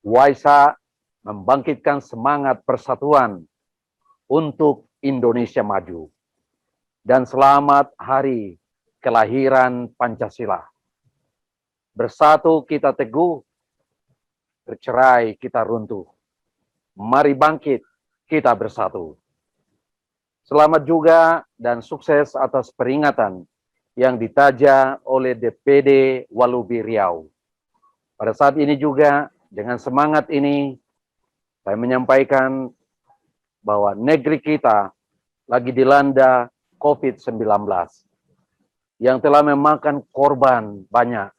Waisak membangkitkan semangat persatuan untuk Indonesia maju. Dan selamat Hari Kelahiran Pancasila. Bersatu kita teguh, bercerai kita runtuh. Mari bangkit, kita bersatu. Selamat juga dan sukses atas peringatan yang ditaja oleh DPD Walubi Riau. Pada saat ini juga, dengan semangat ini, saya menyampaikan bahwa negeri kita lagi dilanda COVID-19 yang telah memakan korban banyak,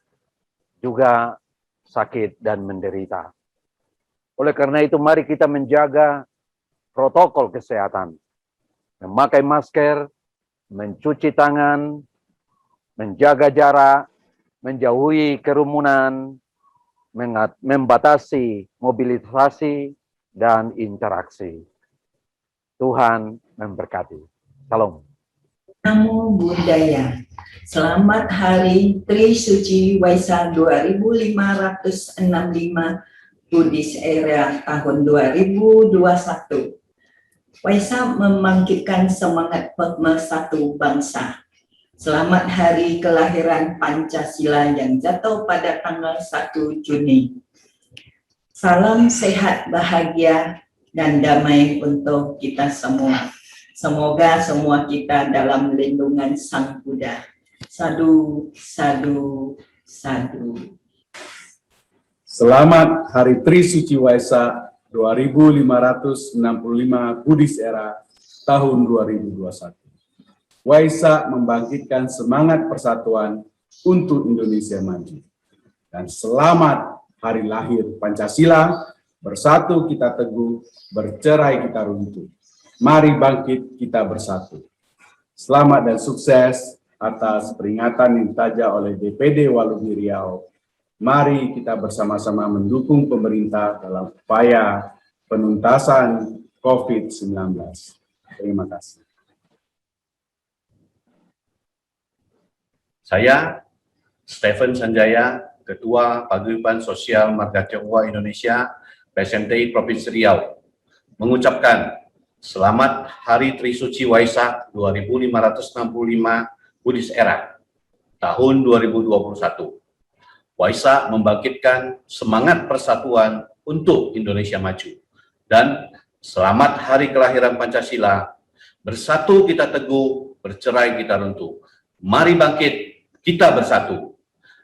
juga sakit dan menderita. Oleh karena itu, mari kita menjaga protokol kesehatan, memakai masker, mencuci tangan, menjaga jarak, menjauhi kerumunan, membatasi mobilisasi dan interaksi. Tuhan memberkati. Salam.
Namo Buddhaya. Selamat Hari Trisuci Waisak 2565 Buddhis Era tahun 2021. Waisak membangkitkan semangat pemersatu bangsa. Selamat Hari Kelahiran Pancasila yang jatuh pada tanggal 1 Juni. Salam sehat, bahagia, dan damai untuk kita semua. Semoga semua kita dalam lindungan Sang Buddha. Sadu, sadu, sadu.
Selamat Hari Trisuci Waisak 2565 Buddhis Era tahun 2021. Waisak membangkitkan semangat persatuan untuk Indonesia maju. Dan selamat Hari Lahir Pancasila, bersatu kita teguh, bercerai kita runtuh. Mari bangkit kita bersatu. Selamat dan sukses atas peringatan yang ditajak oleh DPD Walubi Riau. Mari kita bersama-sama mendukung pemerintah dalam upaya penuntasan COVID-19. Terima kasih.
Saya, Stephen Sanjaya, Ketua Paguyuban Sosial Marga Tionghoa Indonesia, PSMTI Provinsi Riau, mengucapkan Selamat Hari Trisuci Waisak 2565 Buddhis Era tahun 2021. Waisak membangkitkan semangat persatuan untuk Indonesia maju. Dan selamat Hari Kelahiran Pancasila. Bersatu kita teguh, bercerai kita runtuh. Mari bangkit, kita bersatu.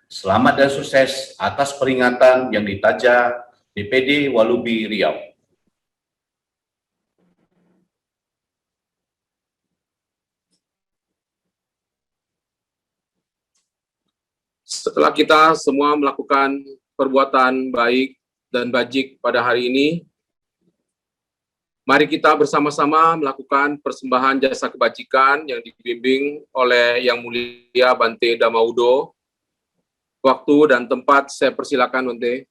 Selamat dan sukses atas peringatan yang ditaja DPD Walubi Riau.
Setelah kita semua melakukan perbuatan baik dan bajik pada hari ini, mari kita bersama-sama melakukan persembahan jasa kebajikan yang dibimbing oleh Yang Mulia Bante Damaudo. Waktu dan tempat saya persilakan, Bante.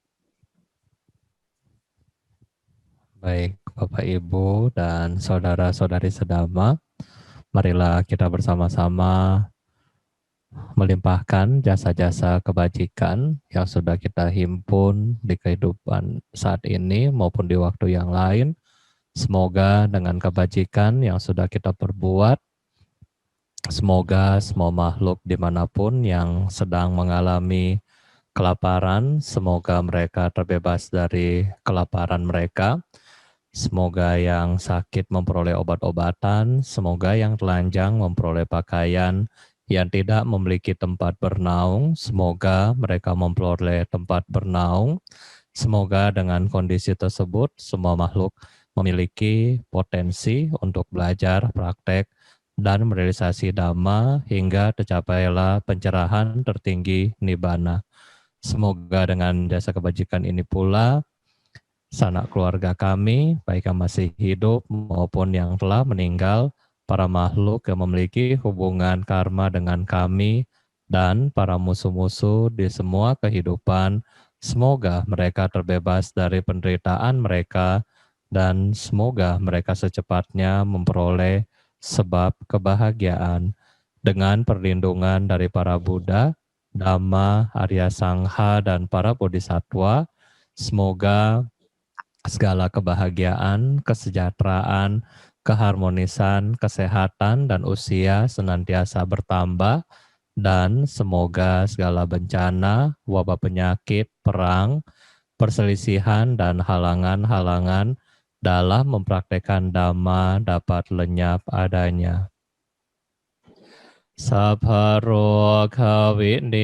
Baik, Bapak, Ibu, dan saudara-saudari sedama, marilah kita bersama-sama melimpahkan jasa-jasa kebajikan yang sudah kita himpun di kehidupan saat ini maupun di waktu yang lain. Semoga dengan kebajikan yang sudah kita perbuat, semoga semua makhluk dimanapun yang sedang mengalami kelaparan, semoga mereka terbebas dari kelaparan mereka. Semoga yang sakit memperoleh obat-obatan, semoga yang telanjang memperoleh pakaian, yang tidak memiliki tempat bernaung, semoga mereka memperoleh tempat bernaung. Semoga dengan kondisi tersebut, semua makhluk memiliki potensi untuk belajar, praktek, dan merealisasi Dhamma hingga tercapailah pencerahan tertinggi Nibbana. Semoga dengan jasa kebajikan ini pula, sanak keluarga kami, baik yang masih hidup maupun yang telah meninggal, para makhluk yang memiliki hubungan karma dengan kami, dan para musuh-musuh di semua kehidupan, semoga mereka terbebas dari penderitaan mereka, dan semoga mereka secepatnya memperoleh sebab kebahagiaan dengan perlindungan dari para Buddha, Dhamma, Arya Sangha, dan para Bodhisattva. Semoga segala kebahagiaan, kesejahteraan, keharmonisan, kesehatan, dan usia senantiasa bertambah, dan semoga segala bencana, wabah penyakit, perang, perselisihan, dan halangan-halangan dalam mempraktekkan Dhamma dapat lenyap adanya. Sapparo kawinimuto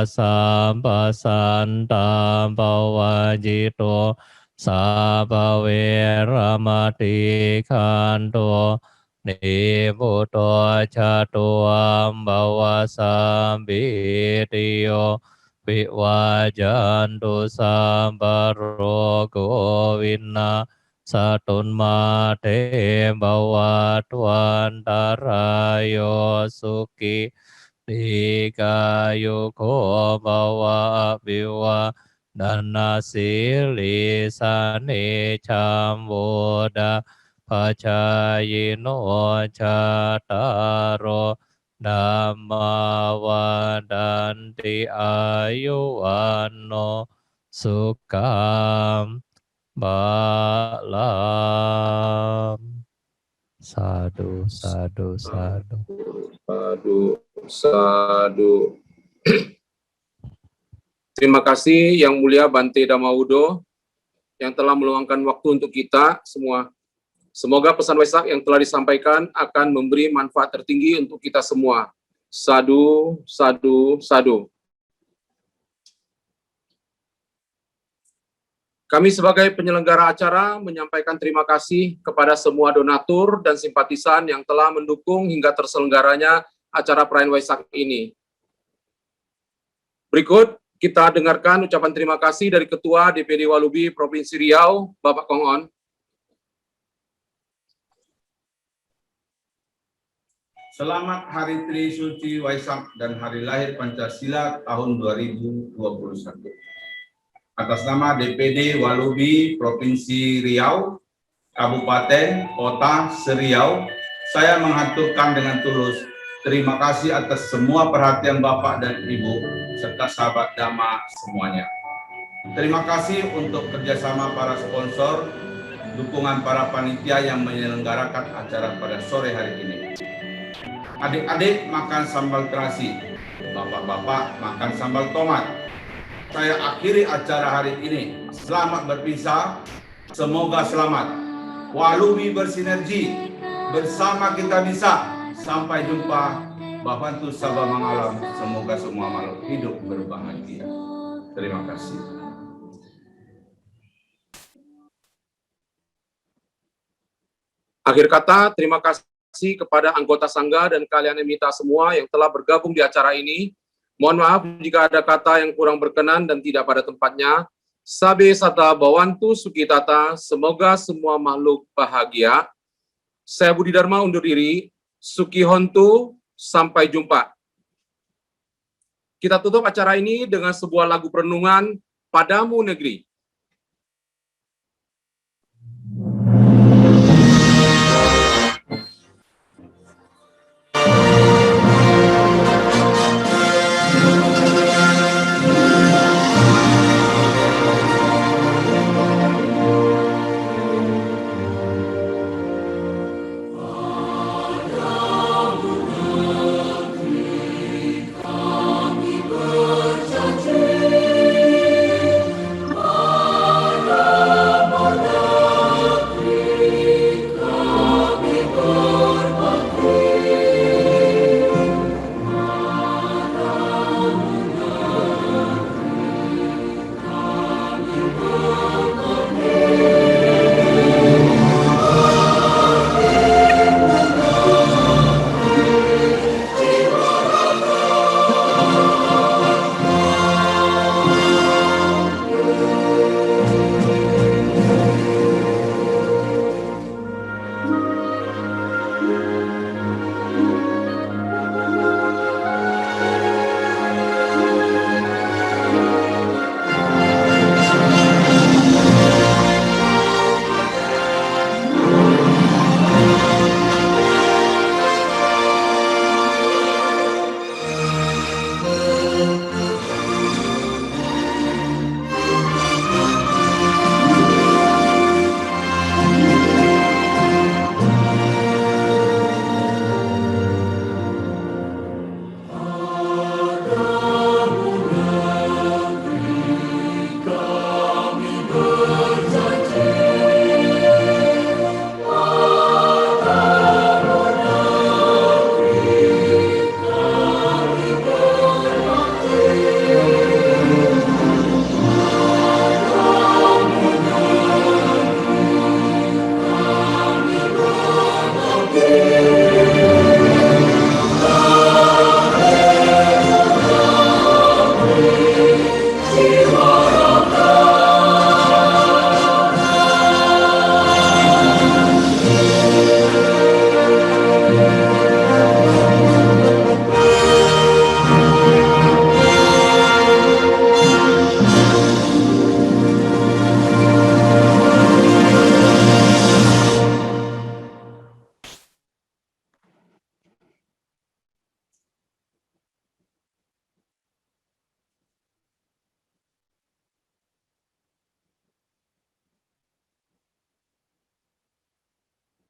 sampasantam pawajito Sabhaweramati kanto nibuto chatuam bawasambitiyo viwajantu sambaro govina satunmate bawatwantarayo suki dikayuko bawa biwa Dana sili sane camboda pacayino cataro dhamma wadanti ayuwano sukam balam. Sadu, sadu, sadu.
Sadu, sadu. Terima kasih Yang Mulia Bante Damaudo yang telah meluangkan waktu untuk kita semua. Semoga pesan Waisak yang telah disampaikan akan memberi manfaat tertinggi untuk kita semua. Sadu, sadu, sadu. Kami sebagai penyelenggara acara menyampaikan terima kasih kepada semua donatur dan simpatisan yang telah mendukung hingga terselenggaranya acara perayaan Waisak ini. Berikut kita dengarkan ucapan terima kasih dari Ketua DPD Walubi Provinsi Riau, Bapak Kong On.
Selamat Hari Trisuci Waisak dan Hari Lahir Pancasila tahun 2021. Atas nama DPD Walubi Provinsi Riau, Kabupaten Kota Seriau, saya menghaturkan dengan tulus terima kasih atas semua perhatian Bapak dan Ibu serta sahabat Dhamma semuanya. Terima kasih untuk kerjasama para sponsor, dukungan para panitia yang menyelenggarakan acara pada sore hari ini. Adik-adik makan sambal terasi, bapak-bapak makan sambal tomat. Saya akhiri acara hari ini. Selamat berpisah, semoga selamat. Walubi bersinergi, bersama kita bisa. Sampai jumpa, Babantu Sabah Mangalam. Semoga semua makhluk hidup berbahagia. Terima kasih.
Akhir kata, terima kasih kepada anggota Sangga dan kalian emita semua yang telah bergabung di acara ini. Mohon maaf jika ada kata yang kurang berkenan dan tidak pada tempatnya. Sabe sata bawantu sukitata, semoga semua makhluk bahagia. Saya Budi Dharma undur diri. Sukihontu, sampai jumpa. Kita tutup acara ini dengan sebuah lagu perenungan Padamu Negeri.